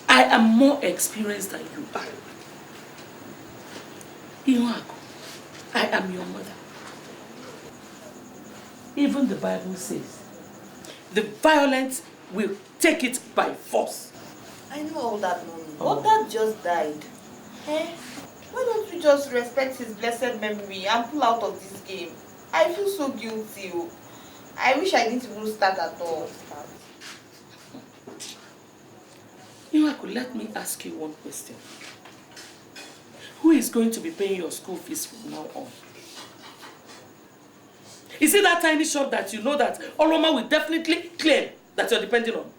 I am more experienced than you are. Iwaku, I am your mother. Even the Bible says, the violent will take it by force. I know all that, Mommy. But Dad just died. Why don't you just respect his blessed memory and pull out of this game? I feel so guilty. I wish I didn't even start at all. Iwaku, let me ask you one question. Who is going to be paying your school fees from now on? Is it that tiny shop that you know that Oloma will definitely claim that you're depending on?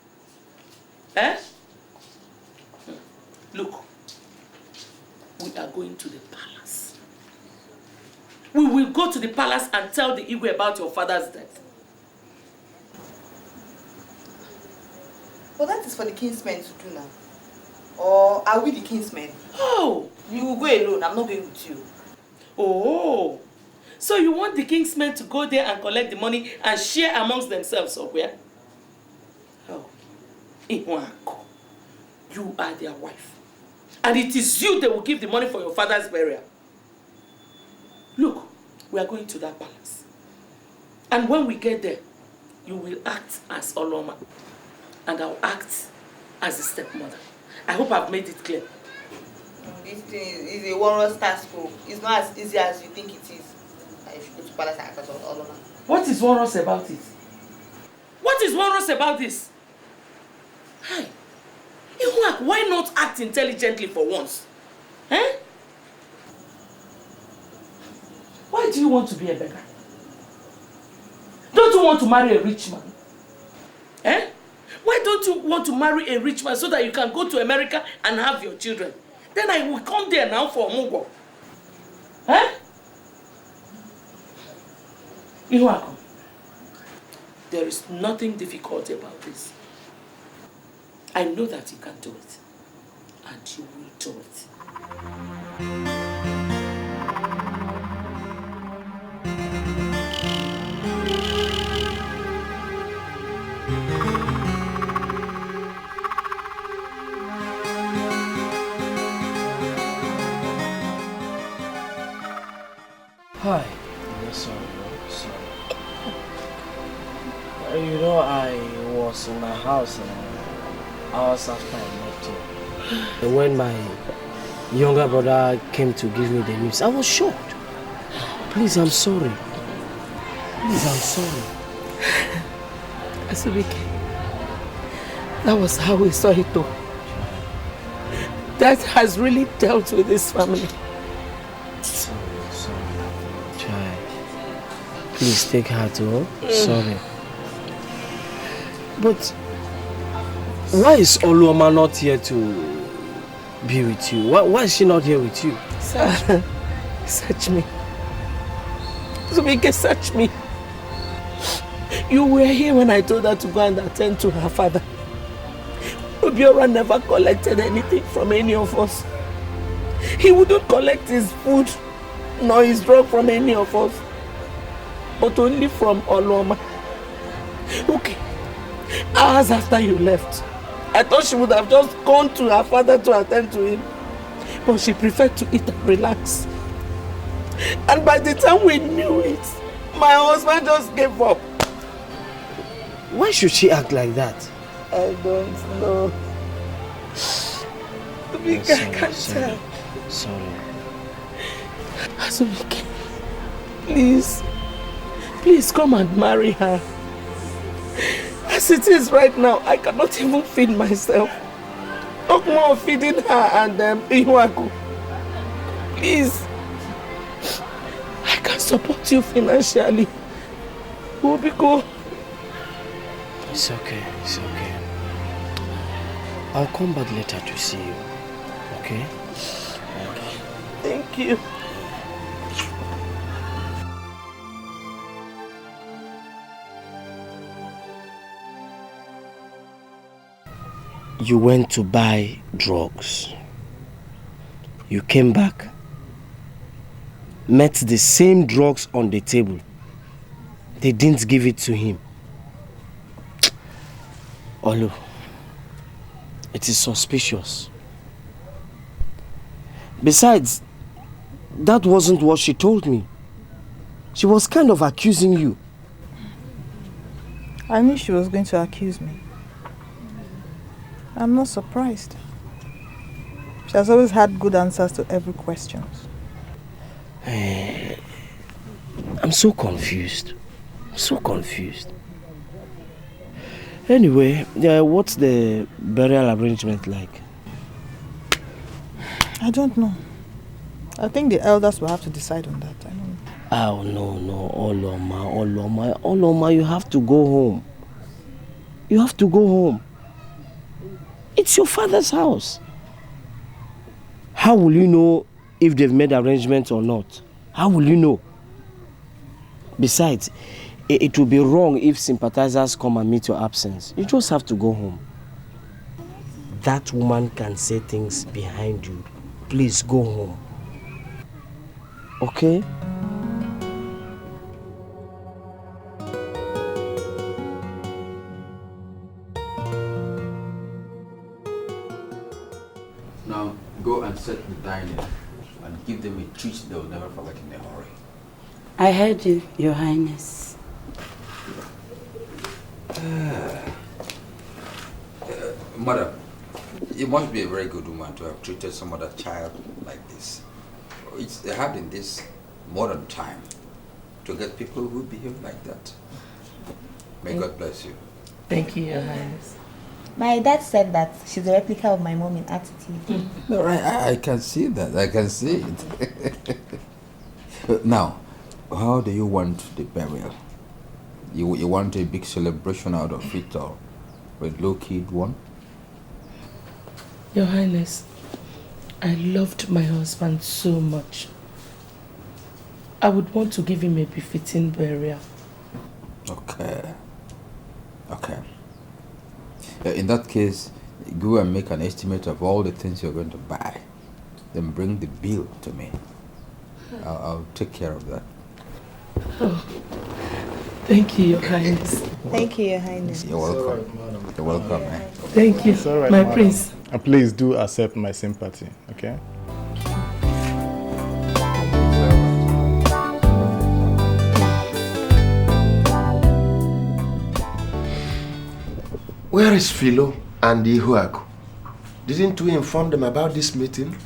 Look, we are going to the palace. We will go to the palace and tell the Igwe about your father's death. But that is for the kinsmen to do now. Or are we the kinsmen? Oh! You will go alone, I'm not going with you. Oh! So you want the kingsmen to go there and collect the money and share amongst themselves, or where? Oh, Iwaku, you are their wife. And it is you that will give the money for your father's burial. Look, we are going to that palace. And when we get there, you will act as Oloma. And I'll act as a stepmother. I hope I've made it clear. This thing is a one-run task. It's not as easy as you think it is. I should go to palace and act as Oloma. What is one-run about it? What is one-run about this? Hi. Ihuak, why not act intelligently for once? Why do you want to be a beggar? Don't you want to marry a rich man? Why don't you want to marry a rich man so that you can go to America and have your children? Then I will come there now for Mugo. Ihuaku, there is nothing difficult about this. I know that you can do it. And you will do it. Hi. Yes, sorry, bro. Sorry. You know, I was in my house hours after I left here. And when my younger brother came to give me the news, I was shocked. Please, I'm sorry. Please, I'm sorry. Asubike, that was how we saw it though. That has really dealt with this family. Sorry. Chai. Please take heart, oh. Sorry. But why is Oluoma not here to be with you? Why is she not here with you? Search me. Zubike, search me. You were here when I told her to go and attend to her father. Obiora never collected anything from any of us. He wouldn't collect his food nor his drug from any of us, but only from Oluoma. Okay, hours after you left, I thought she would have just gone to her father to attend to him, but she preferred to eat and relax. And by the time we knew it, my husband just gave up. Why should she act like that? I don't know. I can't tell. Sorry. Azubike, please come and marry her. As it is right now, I cannot even feed myself. Talk more of feeding her and Ihuaku. Please, I can support you financially. Obiko. It's okay, it's okay. I'll come back later to see you. Okay? Thank you. You went to buy drugs. You came back, met the same drugs on the table. They didn't give it to him. Olu, it is suspicious. Besides, that wasn't what she told me. She was kind of accusing you. I knew she was going to accuse me. I'm not surprised. She has always had good answers to every question. I'm so confused. Anyway, what's the burial arrangement like? I don't know. I think the elders will have to decide on that. I don't know. Oh, no, Oloma, you have to go home. You have to go home. It's your father's house. How will you know if they've made arrangements or not? How will you know? Besides, it will be wrong if sympathizers come and meet your absence. You just have to go home. That woman can say things behind you. Please go home. Okay? Now go and set the dining and give them a treat they will never forget in a hurry. I heard you, Your Highness. Mother, you must be a very good woman to have treated some other child like this. It's hard in this modern time to get people who behave like that. May God bless you. Thank you, Your Highness. My dad said that she's a replica of my mom in attitude. No, I can see that. I can see it. Now, how do you want the burial? You want a big celebration out of it, or a low-key one? Your Highness, I loved my husband so much. I would want to give him a befitting burial. Okay. In that case, go and make an estimate of all the things you're going to buy. Then bring the bill to me. I'll take care of that. Oh, thank you, Your Highness. Thank you, Your Highness. You're welcome. You're welcome, eh? Thank you, Right, my madam. prince. And please do accept my sympathy, okay? Where is Philo and Ihuaku? Didn't we inform them about this meeting?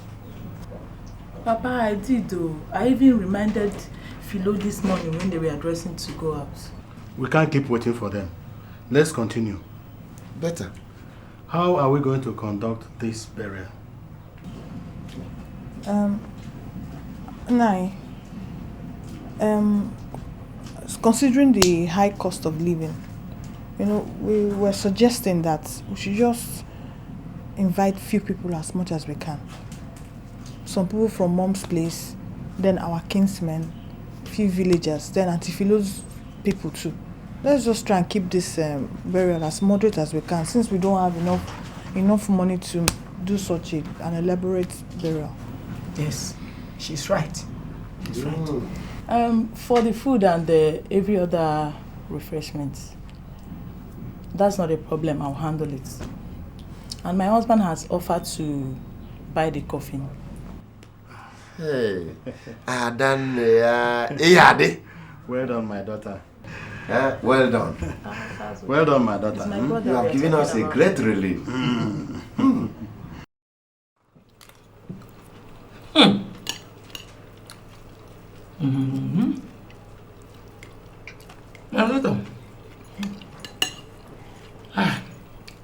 Papa, I did though. I even reminded Philo this morning when they were dressing to go out. We can't keep waiting for them. Let's continue. Better. How are we going to conduct this burial? Nai, Considering the high cost of living, you know, we were suggesting that we should just invite few people as much as we can. Some people from Mom's place, then our kinsmen, few villagers, then Auntie Philo's people too. Let's just try and keep this burial as moderate as we can, since we don't have enough money to do such an elaborate burial. Yes, she's right. She's right. For the food and every other refreshments, that's not a problem. I'll handle it. And my husband has offered to buy the coffin. Hey, well done, my daughter. Well done. Well done, my daughter. You have given us a great relief. My daughter,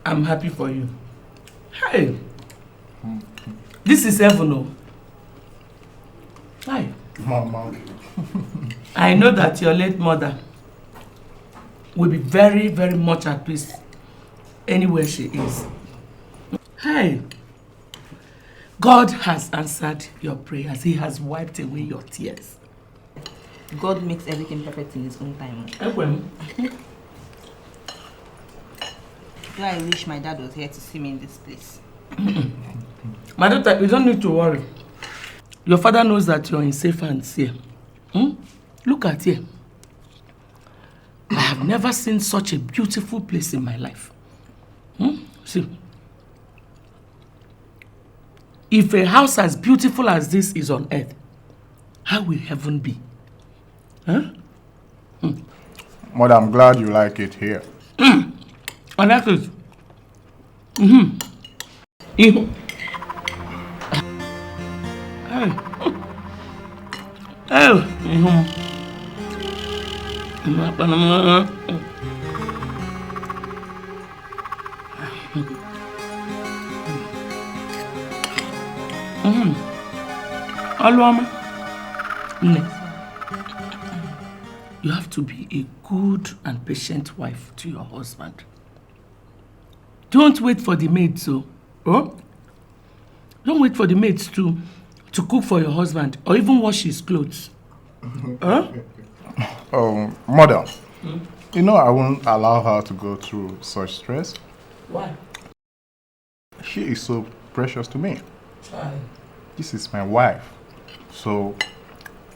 I'm happy for you. Hey, this is heaven, oh. Hi. Mama. I know that your late mother will be very, very much at peace anywhere she is. Hey, God has answered your prayers. He has wiped away your tears. God makes everything perfect in His own time. I wish my dad was here to see me in this place. My daughter, you don't need to worry. Your father knows that you're in safe hands here. Look at here. I have never seen such a beautiful place in my life. See. If a house as beautiful as this is on earth, how will heaven be? Mother, I'm glad you like it here. I like it. You have to be a good and patient wife to your husband. Don't wait for the maids, Don't wait for the maids to cook for your husband or even wash his clothes. Mother, you know I won't allow her to go through such stress. Why? She is so precious to me. This is my wife. So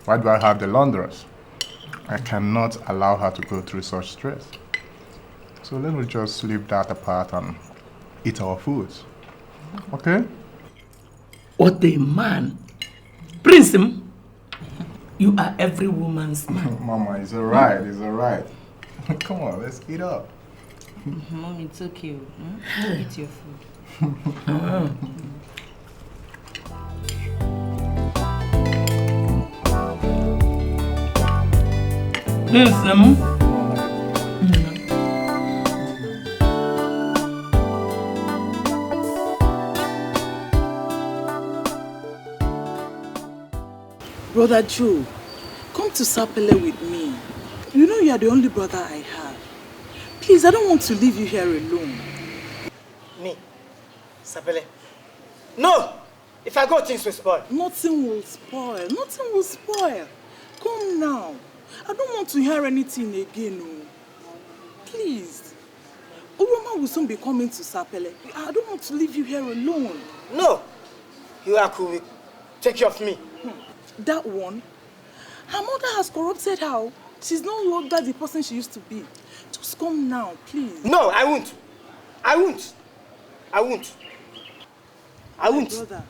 why do I have the laundress? I cannot allow her to go through such stress. So let me just leave that apart and eat our foods. Okay? What a man. Prince, you are every woman's man. Mama, it's alright, it's alright. Come on, let's eat up. Mom, it's okay. Eat your food. Brother Joe, come to Sapele with me. You know you are the only brother I have. Please, I don't want to leave you here alone. Me? Sapele? No! If I go, things will spoil. Nothing will spoil. Nothing will spoil. Come now. I don't want to hear anything again. No. Please. Uroma will soon be coming to Sapele. I don't want to leave you here alone. No! Chiwetalu will take care of me. That one? Her mother has corrupted her. She's no longer the person she used to be. Just come now, please. No, I won't. I won't. I won't. I won't. My brother,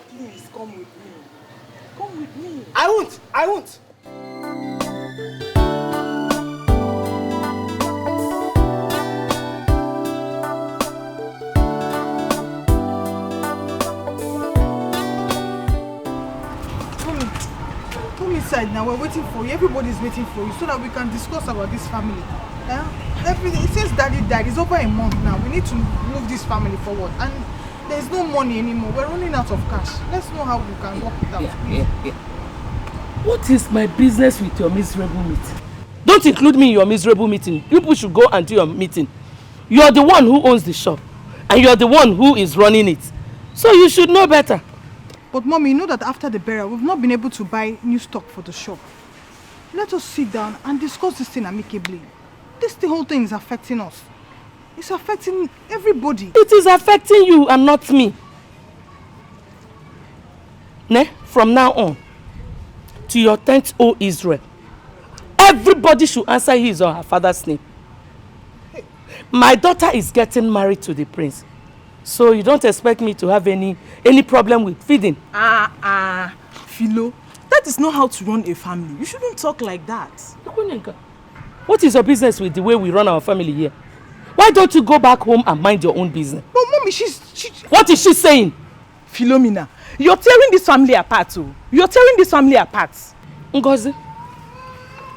please come with me. Come with me. I won't. I won't. 2 inside now. We're waiting for you. Everybody's waiting for you so that we can discuss about this family. Everything. Since Daddy died, it's over a month now. We need to move this family forward. And there's no money anymore. We're running out of cash. Let's know how we can work it out. What is my business with your miserable meeting? Don't include me in your miserable meeting. You people should go and do your meeting. You're the one who owns the shop. And you're the one who is running it. So you should know better. But Mommy, you know that after the burial, we've not been able to buy new stock for the shop. Let us sit down and discuss this thing amicably. The whole thing is affecting us. It's affecting everybody. It is affecting you and not me. From now on, to your tent, O Israel, everybody should answer his or her father's name. My daughter is getting married to the prince. So you don't expect me to have any problem with feeding. Philo, that is not how to run a family. You shouldn't talk like that. What is your business with the way we run our family here? Why don't you go back home and mind your own business? But Mommy, What is she saying? Philomena, you're tearing this family apart. You're tearing this family apart. Ngozi,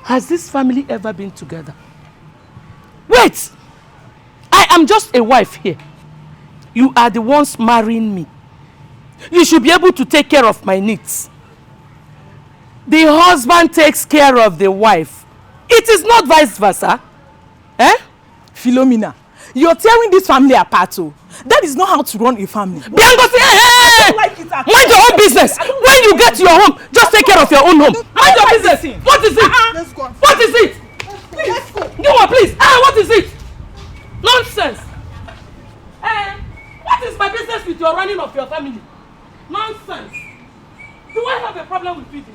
has this family ever been together? Wait! I am just a wife here. You are the ones marrying me. You should be able to take care of my needs. The husband takes care of the wife. It is not vice versa. Philomena, you're tearing this family apart. That is not how to run a family. Biangosi, mind your own business. When you get to your home, just take care of your own home. Mind your business. What is it? Let's go. What is it? Let's go. You are, please. What is it? Nonsense. What is my business with your running of your family? Nonsense. Do I have a problem with feeding?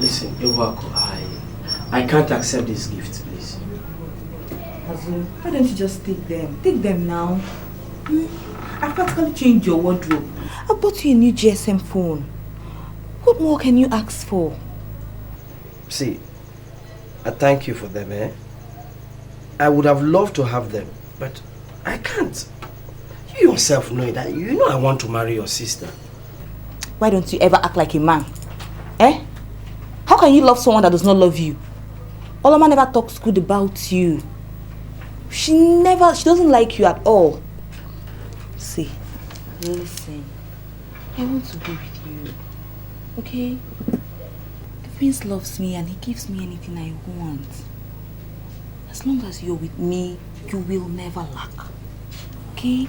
Listen, Iwako, I can't accept this gift, please. Azu, why don't you just take them? Take them now. I've practically changed your wardrobe. I bought you a new GSM phone. What more can you ask for? See, I thank you for them, I would have loved to have them, but I can't. You yourself know that. You know I want to marry your sister. Why don't you ever act like a man? How can you love someone that does not love you? Oloma never talks good about you. She doesn't like you at all. See, listen, I want to be with you, okay? The prince loves me and he gives me anything I want. As long as you're with me, you will never lack, okay?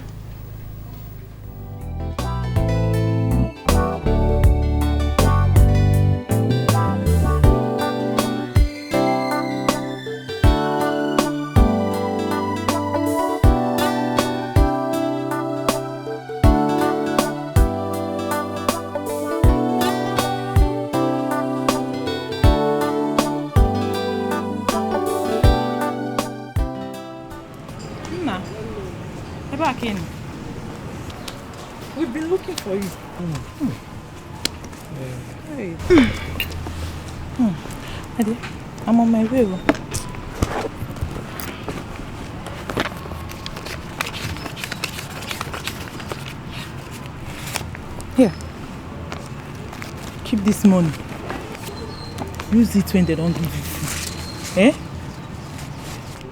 We've been looking for you. Hey. Ade, I'm on my way. Here. Keep this money. Use it when they don't give you food.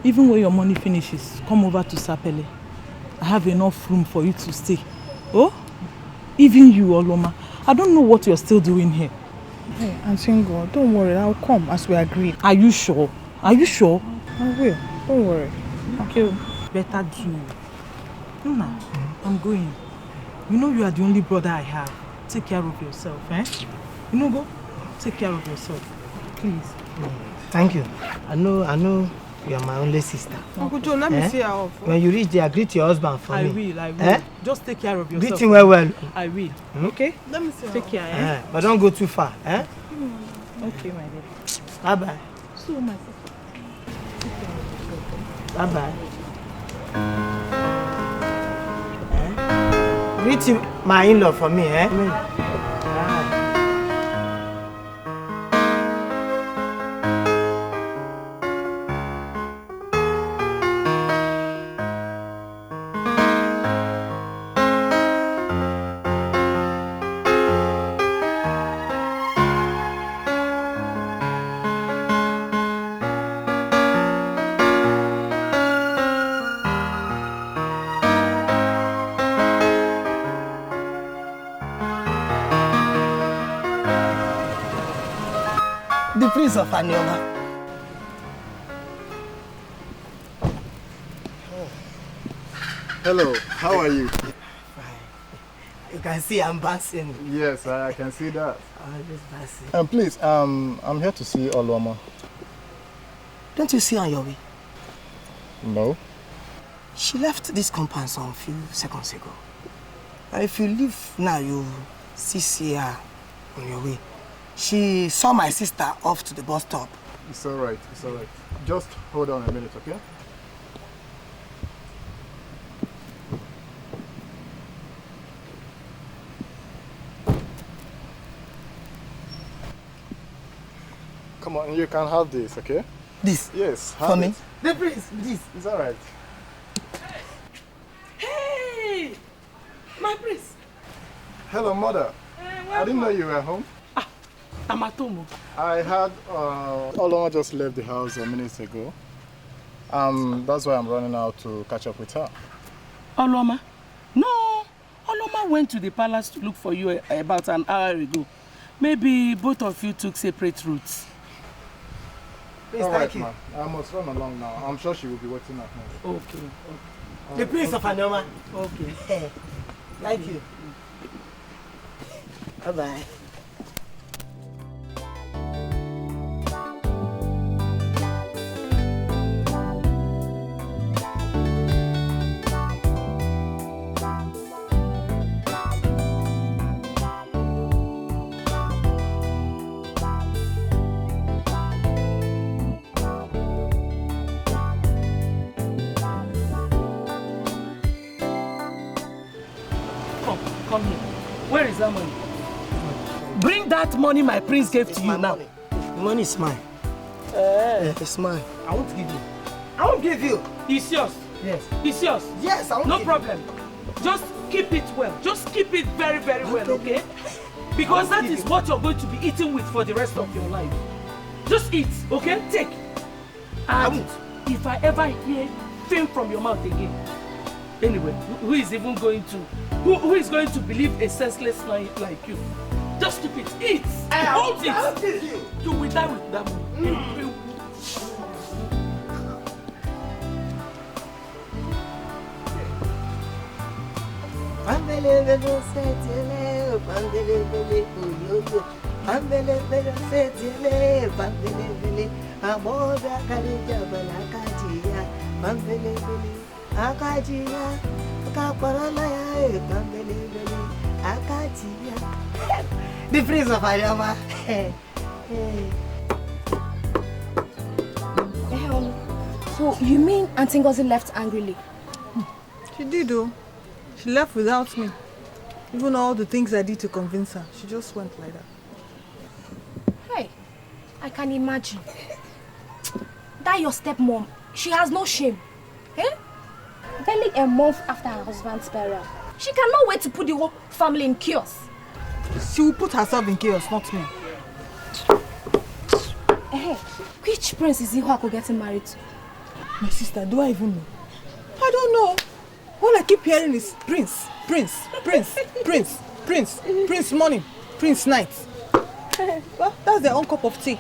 Even when your money finishes, come over to Sapele. I have enough room for you to stay. Oh? Even you, Oloma. I don't know what you're still doing here. Hey, I'm single. Don't worry, I'll come as we agreed. Are you sure? Are you sure? I will. Don't worry. Okay, better do. Nna, I'm going. You know you are the only brother I have. Take care of yourself, You know, go. Take care of yourself. Please. Thank you. I know you are my only sister. Uncle Joe, let me see her off. When you reach there, greet your husband for me. I will. Just take care of yourself. Greet him well. I will. Okay? Let me see her Take care, But don't go too far, Okay, my dear. Bye-bye. So, my Bye-bye. Greet him, my in-law for me, Prince of Anioma. Hello, how are you? You can see I'm bouncing. Yes, I can see that. I'm just bouncing. Please, I'm here to see Oluoma. Don't you see her on your way? No. She left this compound some few seconds ago. If you leave now, you see her on your way. She saw my sister off to the bus stop. It's alright, it's alright. Just hold on a minute, okay? Come on, you can have this, okay? This? Yes, for me? It. The prince, this. It's alright. Hey! My prince! Hello, mother. I didn't know you were home. I'm at home. I heard Oluoma just left the house a minute ago. That's why I'm running out to catch up with her. Oluoma? No! Oluoma went to the palace to look for you about an hour ago. Maybe both of you took separate routes. All right, ma. I must run along now. I'm sure she will be waiting at home. Okay. The Prince of Anioma. Okay. Thank you. Bye-bye. Come here. Where is that money? Bring that money my prince gave to you now. Money. The money is mine. It's mine. I won't give you. I won't give you. It's yours. Yes. It's yours. Yes, I won't No give problem. Just keep it well. Just keep it very, very well, okay? Because that is what you're going to be eating with for the rest of your life. Just eat, okay? Take. And if I ever hear fame from your mouth again, anyway, who is even going to, who is going to believe a senseless lie like you? Just keep it. Eat. Hold it. You will die with that money. The Prince of Anioma. So you mean Auntie Ngozi left angrily? She did though. She left without me. Even all the things I did to convince her, she just went like that. Hey, I can imagine. That your stepmom, she has no shame. Eh? Barely a month after her husband's burial. She cannot wait to put the whole family in chaos. She will put herself in chaos, not me. Hey, which prince is Ihuako getting married to? My sister, do I even know? I don't know. All I keep hearing is Prince, Prince, Prince, Prince, Prince, Prince morning, Prince night. Well, that's their own cup of tea.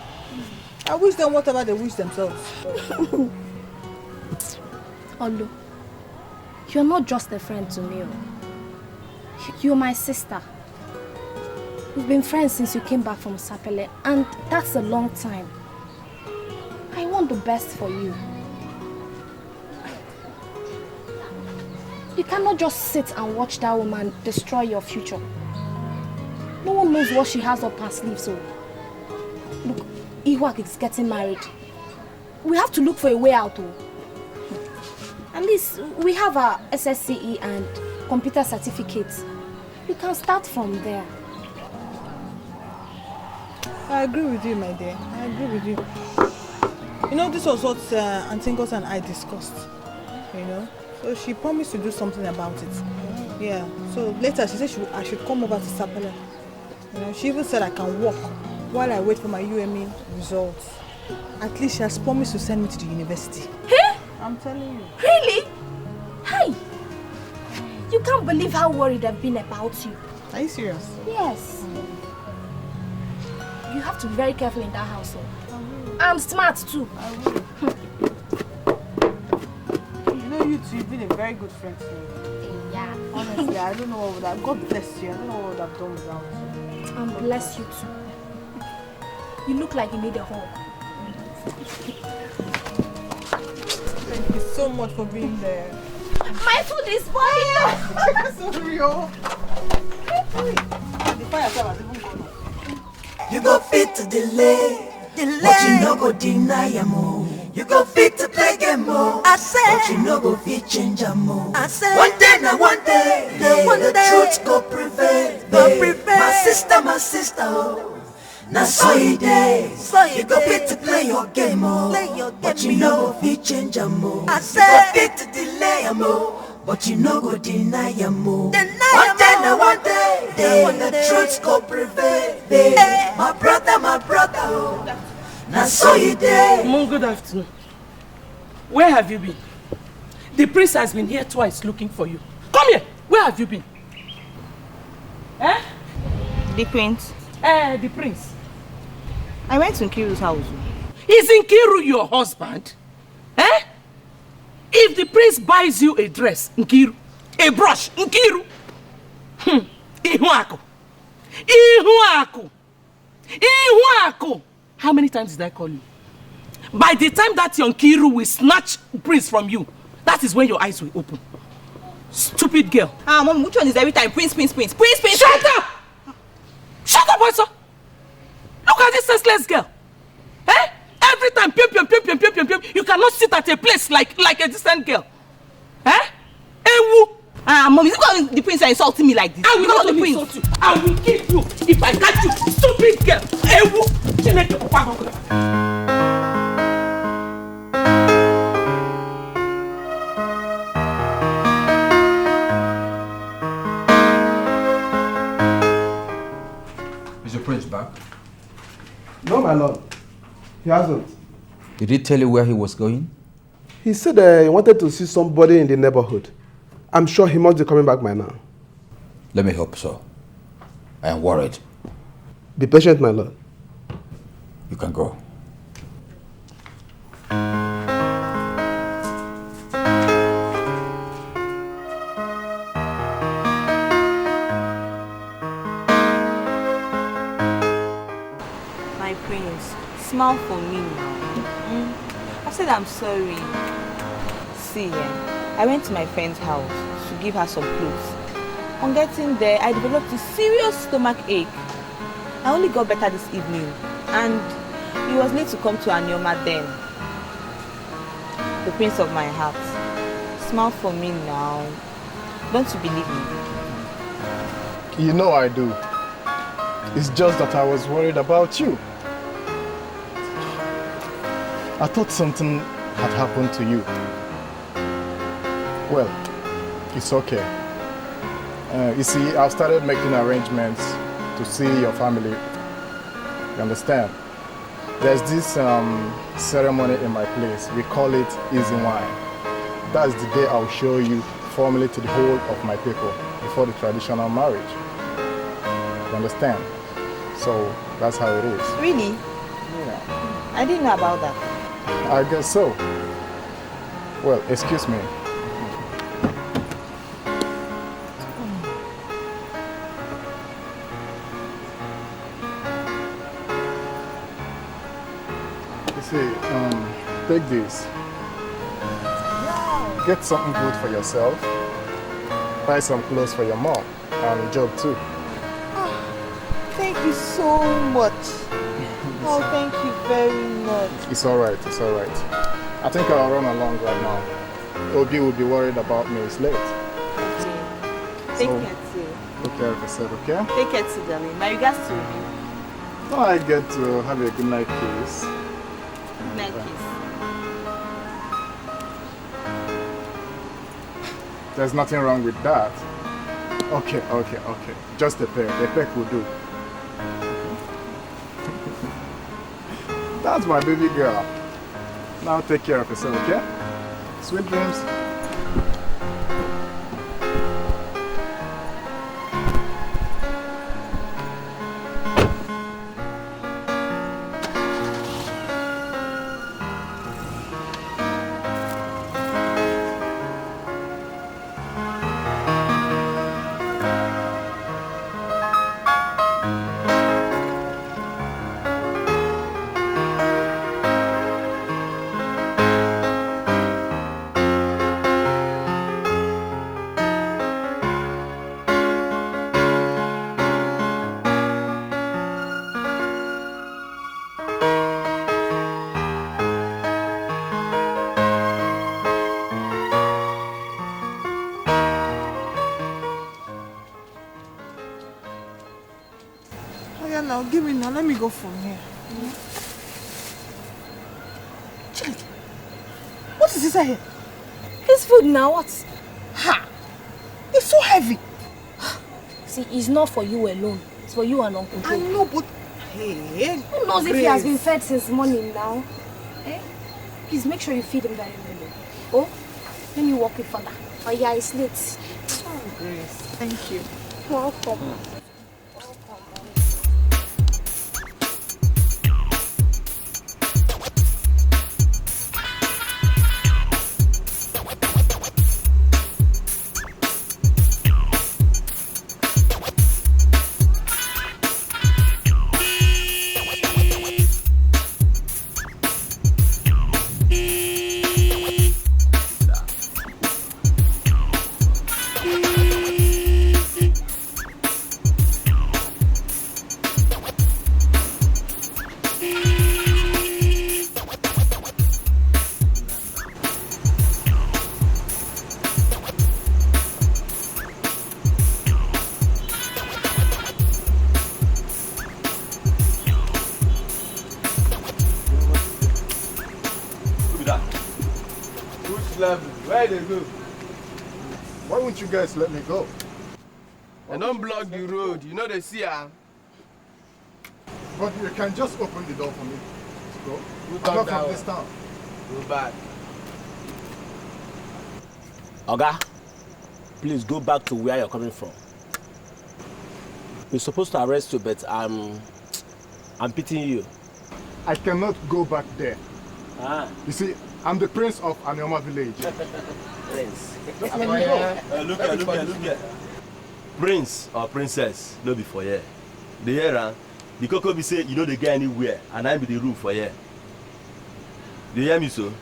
I wish them whatever they wish themselves. Olu, you're not just a friend to me. You're my sister. We've been friends since you came back from Sapele, and that's a long time. I want the best for you. You cannot just sit and watch that woman destroy your future. No one knows what she has up her sleeve, so... Look, Ihuak is getting married. We have to look for a way out. At least we have our SSCE and computer certificates. We can start from there. I agree with you, my dear. I agree with you. You know, this was what Auntie Ngozi and I discussed. You know? So she promised to do something about it. Yeah. So later she said I should come over to Sapele. You know, she even said I can walk while I wait for my UME results. At least she has promised to send me to the university. Hey? I'm telling you. Really? Hey! You can't believe how worried I've been about you. Are you serious? Yes. You have to be very careful in that house. I'm smart too. I will. You know, you two, you've been a very good friend to me. Yeah. Honestly, I don't know what would have. God bless you. I don't know what would have done without you. And bless you too. You look like you need a hug. Thank you so much for being there. My food is boiling. Sorry, oh. The fire has even gone off. You go fit to delay, but you no go deny ya more. You go fit to play game more, I say, but you no go fit change ya more. I say, one day the truth go prevail. My sister, oh. Now so you day, you go fit to play your game more, but you no go fit change ya more. I say, you go fit to delay ya more, but you no go deny ya more. One day, the truth go prevail. My brother, oh. Now so you day. Mom, good afternoon. Where have you been? The prince has been here twice looking for you. Come here. Where have you been? Eh? The prince? The prince. I went to Nkiru's house. Is Nkiru your husband? Eh? If the prince buys you a dress, Nkiru, a brush, Nkiru. Ihuaku. How many times did I call you? By the time that your Nkiru will snatch prince from you, that is when your eyes will open. Stupid girl. Mom, which one is every time? Prince. Shut up! Shut up, also. Look at this senseless girl. Eh? Every time, pium. You cannot sit at a place like a decent girl. Eh? Ewu. Mom, is it because the prince are insulting me like this? I will not only insult you. I will kill you if I catch you. Stupid girl. Ewu. Is the prince back? No, my lord. He hasn't. Did he tell you where he was going? He said he wanted to see somebody in the neighborhood. I'm sure he must be coming back by now. Let me hope so. I am worried. Be patient, my lord. You can go. My prince, smile for me now. I said I'm sorry. See, I went to my friend's house to give her some clothes. On getting there, I developed a serious stomach ache. I only got better this evening, and he was late to come to Anioma then. The prince of my heart. Smile for me now. Don't you believe me? You know I do. It's just that I was worried about you. I thought something had happened to you. Well, it's okay. You see, I've started making arrangements to see your family. You understand? There's this ceremony in my place. We call it Easy Wine. That's the day I'll show you formally to the whole of my people before the traditional marriage. You understand? So that's how it is. Really? Yeah. I didn't know about that. I guess so. Well, excuse me. You see, take this. Get something good for yourself. Buy some clothes for your mom and a job too. Thank you so much. Oh, thank you very much. It's alright, it's alright. I think I'll run along right now. Obi will be worried about me, it's late. Okay. Take care too. Take care of yourself, okay? Take care too, darling. My regards to you. No, I get to have a good night kiss. Good night kiss. There's nothing wrong with that. Okay. Just a peck. A peck will do. That's my baby girl. Now take care of yourself, okay? Sweet dreams. Yeah, now give me now. Let me go from here. Check. What is inside here? It's food now. What? Ha! It's so heavy. See, it's not for you alone. It's for you and Uncle Joe. I know, but hey, who knows if he has been fed since morning now? Eh? Please make sure you feed him very well. Oh, let me walk it further. Oh yeah, it's late. Oh, Grace. Thank you. Welcome. Where they go? Why won't you guys let me go? And don't block the road. You know they see her. But you can just open the door for me to go. Go I'm not from this town. Go back. Oga, please go back to where you're coming from. We're supposed to arrest you, but I'm pitying you. I cannot go back there. You see, I'm the prince of Anioma village. Prince. Just let me go. Look here. Prince or princess, no be for here. The here, the cocoa be say you know they get anywhere, and I be the rule for here. Do you hear me, so?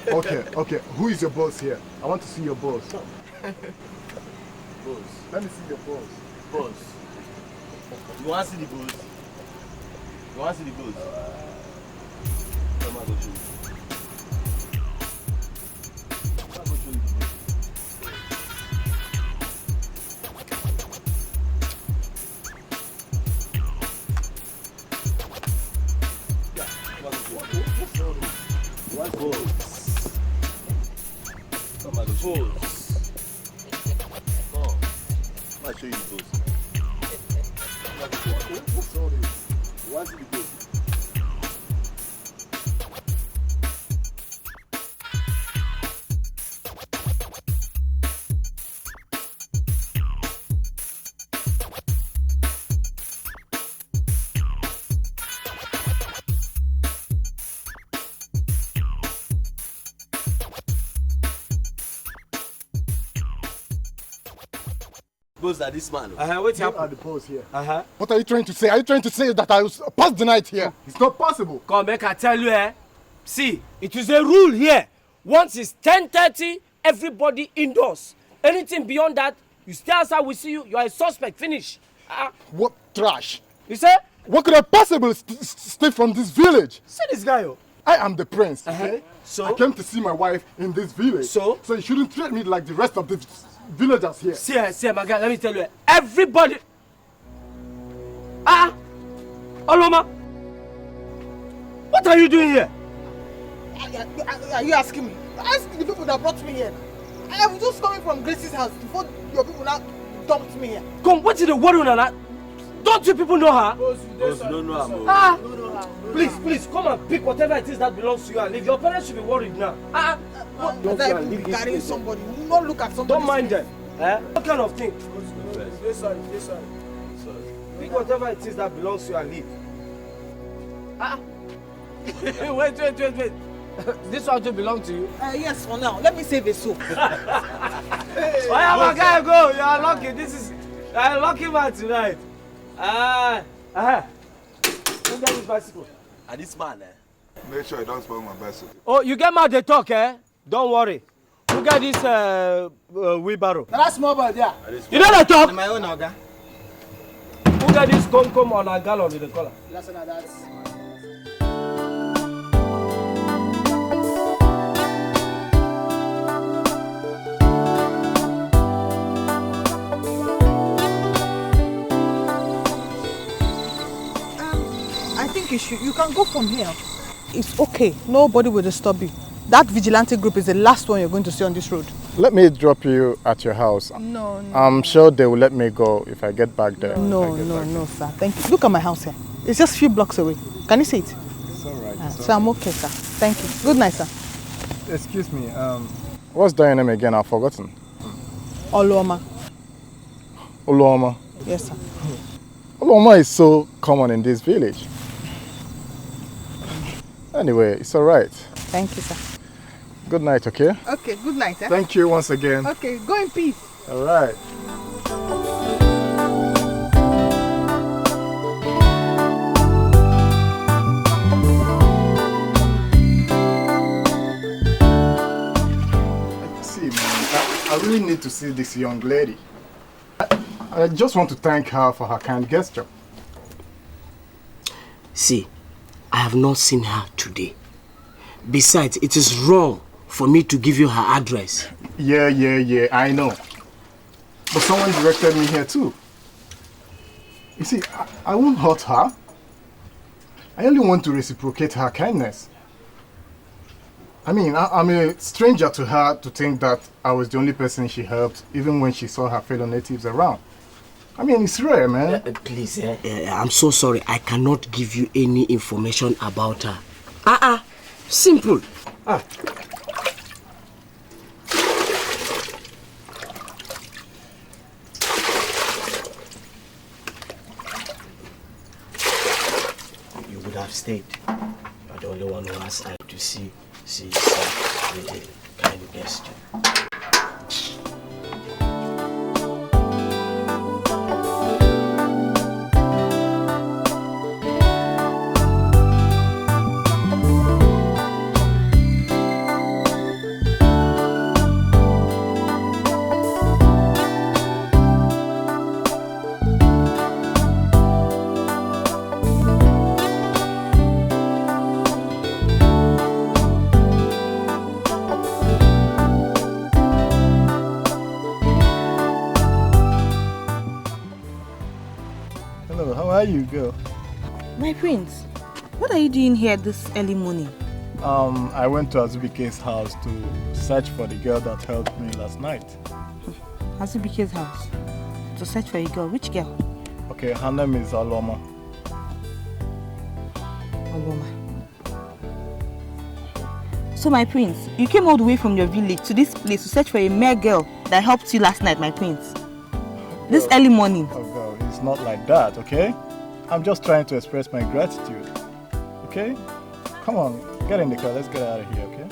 Okay. Who is your boss here? I want to see your boss. Boss. Let me see your boss. Boss. You want to see the boss? You want to see the boss? Come on, go show you. What goes? Come on, go Come. I'll show you the goals. What's all this? What's the goals? Boss are this man. Wait here. At the post here. What are you trying to say? Are you trying to say that I was passed the night here? It's not possible. Come back, I tell you, See, it is a rule here. Once it's 10:30, everybody indoors. Anything beyond that, you stay outside, we see you, you are a suspect. Finish. What trash? You say? What could I possibly stay from this village? See this guy, I am the prince, okay? So? I came to see my wife in this village. So you shouldn't treat me like the rest of the villagers here. See, my guy, let me tell you, everybody. Oloma, what are you doing here? Are you asking me? Ask the people that brought me here. I was just coming from Grace's house before your people now dumped me here. Come, what is the word on that? Don't you people know her? Boss, you don't know her. Please, come and pick whatever it is that belongs to you and leave. Your parents should be worried now. What are you carrying somebody? You not look at somebody. Don't mind them. What kind of thing? Sorry. Pick whatever it is that belongs to you and leave. Wait. This one to belong to you? Yes, for now. Let me save a soap. My guy, go. You are lucky. You are a lucky man tonight. Who got this bicycle? And this man, Make sure you don't spoil my bicycle. Oh, you get mad they talk, Don't worry. Who got this wheelbarrow? That's small boy there. You know they talk? My own Oga. Who got this come on a gallon with the collar? That's. think you can go from here. It's okay. Nobody will disturb you. That vigilante group is the last one you're going to see on this road. Let me drop you at your house. No. I'm sure they will let me go if I get back there. No, sir. Thank you. Look at my house here. It's just a few blocks away. Can you see it? It's all right. So I'm okay, sir. Thank you. Good night, sir. Excuse me. What's your name again? I've forgotten. Oluoma. Oluoma? Yes, sir. Oluoma is so common in this village. Anyway, it's all right. Thank you, sir. Good night, okay? Okay, good night, eh? Thank you once again. Okay, go in peace. All right. See, man, I really need to see this young lady. I just want to thank her for her kind gesture. See, I have not seen her today. Besides, it is wrong for me to give you her address. Yeah, I know. But someone directed me here too. You see, I won't hurt her. I only want to reciprocate her kindness. I mean, I'm a stranger to her to think that I was the only person she helped, even when she saw her fellow natives around. I mean, it's rare, man. Please, I'm so sorry. I cannot give you any information about her. Simple. You would have stayed. You're the only one who has time to see with a kind gesture. How you go? My prince, what are you doing here this early morning? I went to Azubike's house to search for the girl that helped me last night. Azubike's house? To search for a girl? Which girl? Okay, her name is Oluoma. Oluoma. So my prince, you came all the way from your village to this place to search for a mere girl that helped you last night, my prince. This early morning. Oh girl, it's not like that, okay? I'm just trying to express my gratitude, okay? Come on, get in the car, let's get out of here, okay?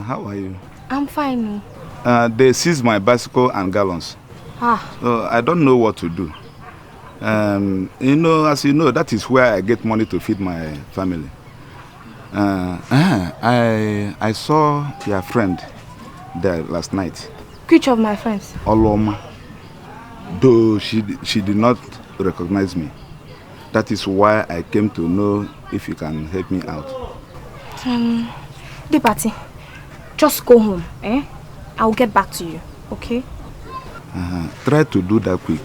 How are you? I'm fine. They seized my bicycle and gallons. So I don't know what to do. As you know, that is where I get money to feed my family. I saw your friend there last night. Which of my friends? Oluoma. Though she did not recognize me. That is why I came to know if you can help me out. Dipati, just go home, eh? I'll get back to you, okay? Try to do that quick.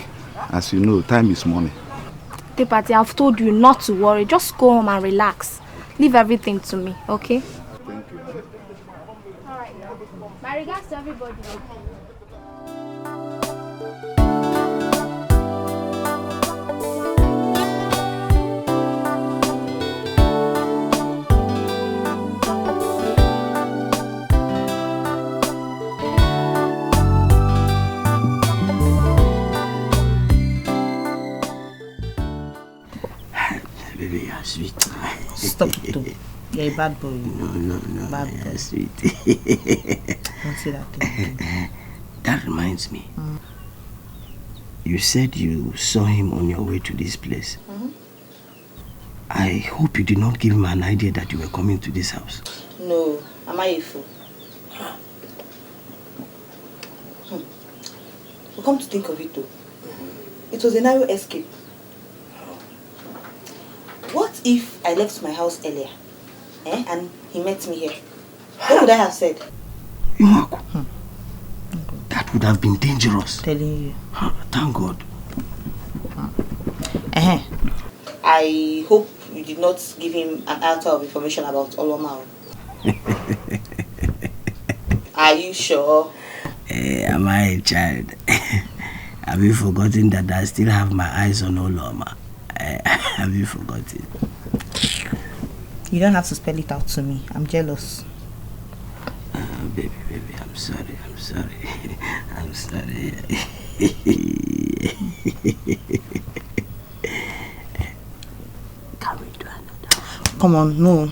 As you know, time is money. Tepati, I've told you not to worry. Just go home and relax. Leave everything to me, okay? Thank you. Alright. My regards to everybody. Baby, you're sweet. Stop it. You're a bad boy. No, Bad you're boy. sweet. Don't say that thing. That reminds me. You said you saw him on your way to this place. I hope you did not give him an idea that you were coming to this house. No, am I a fool? Well, come to think of it though, it was a narrow escape. What if I left my house earlier and he met me here? What would I have said? That would have been dangerous. Telling you. Thank God. I hope you did not give him an altar of information about Olomao. Are you sure? Am I a child? Have you forgotten that I still have my eyes on Oloma? Have you forgotten? You don't have to spell it out to me. I'm jealous. Baby, I'm sorry. I'm sorry. Can we do another? Come on, no.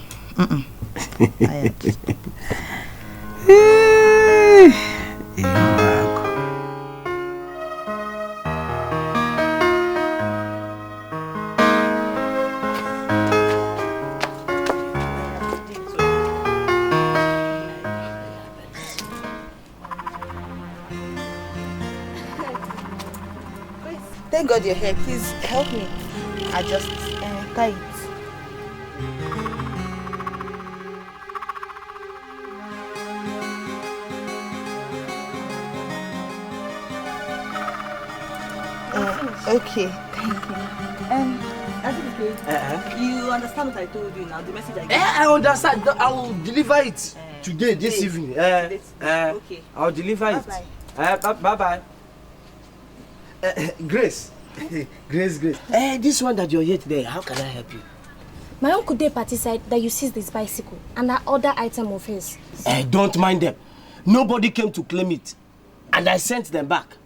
Thank God you're here. Please help me. I just tie it. Okay, thank you. You understand what I told you now? The message I gave. I understand. I will deliver it today, this evening. Okay. I'll deliver it. Bye-bye. Grace. Grace. This one that you're here today, how can I help you? My uncle Depati said that you seized this bicycle and that other item of his. Don't mind them. Nobody came to claim it. And I sent them back.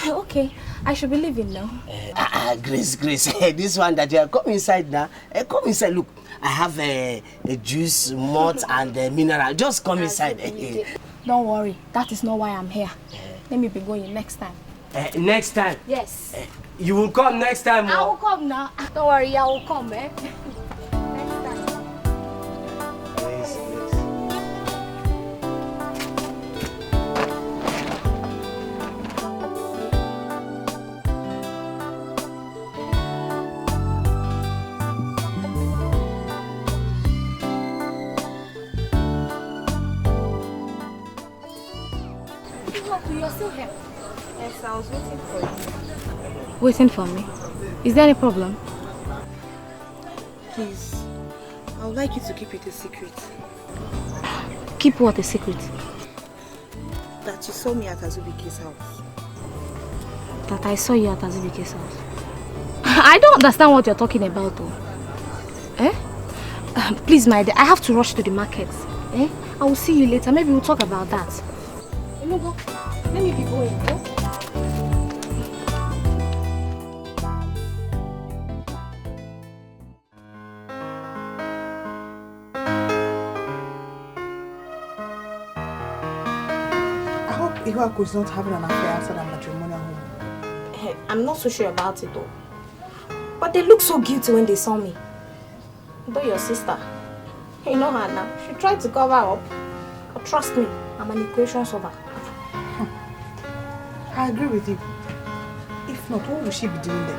Okay, I should be leaving now. Grace. This one that you are, come inside now. Come inside, look. I have a juice, malt and mineral. Just come inside. Don't worry, that is not why I'm here. Let me be going next time. Next time? Yes. You will come next time? I will come now. Don't worry, I will come, Next time. You're still here? Yes, I was waiting for you. Waiting for me? Is there any problem? Please, I would like you to keep it a secret. Keep what a secret? That you saw me at Azubike's house. That I saw you at Azubike's house? I don't understand what you're talking about though. Please, my dear, I have to rush to the market. I will see you later. Maybe we'll talk about that. Let me be going. I hope Ihuaku is not having an affair outside our matrimonial home. I'm not so sure about it though. But they look so guilty when they saw me. Though your sister, you know her now. She tried to cover up. But trust me, I'm an equation solver. I agree with you. If not, what will she be doing there?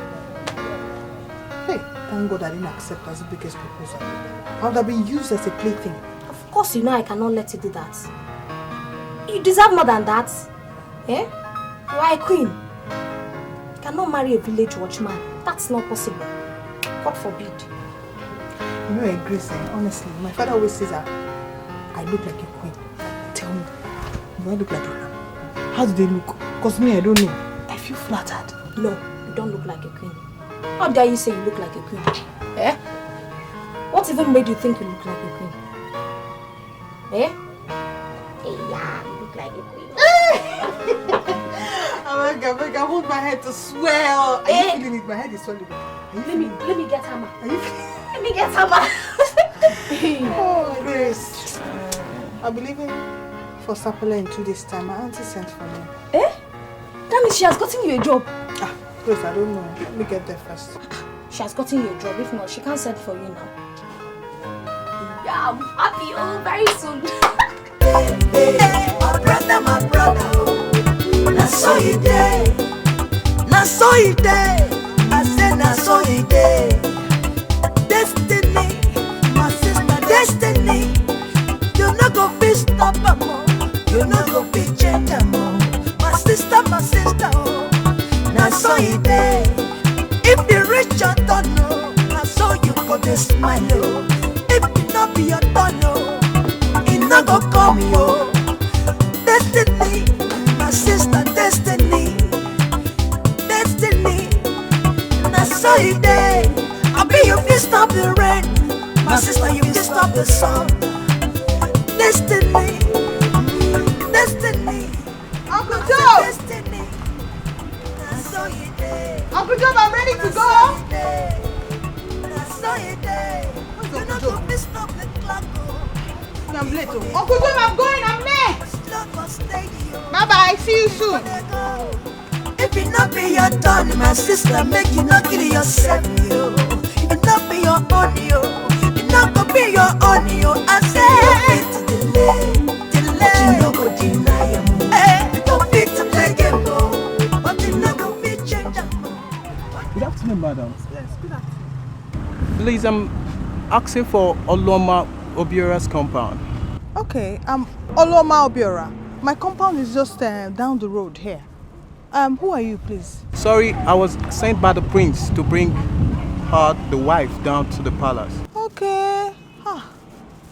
Hey, thank God I didn't accept Azubike's proposal. I would have been used as a plaything. Of course you know I cannot let you do that. You deserve more than that. Eh? You are a queen. You cannot marry a village watchman. That's not possible. God forbid. You know, Grace, honestly, my father always says that I look like a queen. Tell me, do I look like a queen? How do they look? Because me, I don't know. I feel flattered. No, you don't look like a queen. How dare you say you look like a queen? Eh? What even made you think you look like a queen? Eh? Hey, yeah, you look like a queen. Oh my God, hold my head to swell. Are you feeling it? My head is swelling. Let me get hammer. Let me get hammer. Oh, Grace. I'll be leaving for Sapele in 2 days' time. My auntie sent for me. Eh? That means she has gotten you a job. Grace, I don't know. Let me get there first. She has gotten you a job. If not, she can't send for you now. Yeah, I'm happy. Oh, very soon. My brother, na so he dey, na so he dey. I say na so he dey. Destiny, my sister, destiny. You no go fit stop am, you no go fit change am. My sister, oh, na so he dey. If the rich your turn, na so you go dey smile. Oh. If it no be your turn, it no go come yo. Destiny, my sister, destiny, destiny. Na so it dey. I be you fit stop the rain, my sister, you fit stop the sun. Destiny, destiny. Uncle Joe. Destiny. Na so it dey. Uncle Joe, I'm ready to go. Na so it dey. You no go fit stop the clock. I'm late. Uncle Joe, I'm going. I'm late. Bye bye. See you soon. If it not be your turn, my sister, make you not kill yourself, yo. It not be your own, yo. It not go be your own, yo. I say you fit to delay, but you no go deny him. You go fit to play game, but you no go fit change him. Good afternoon, madam. Yes, good afternoon. Please, I'm asking for Oloma Obiора's compound. Okay, Oloma Obiora. My compound is just down the road here. Who are you, please? Sorry, I was sent by the prince to bring her, the wife, down to the palace. Okay.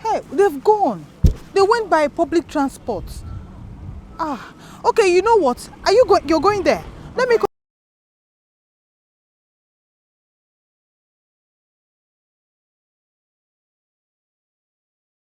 Hey, they've gone. They went by public transport. Okay, you know what? You're going there. Let me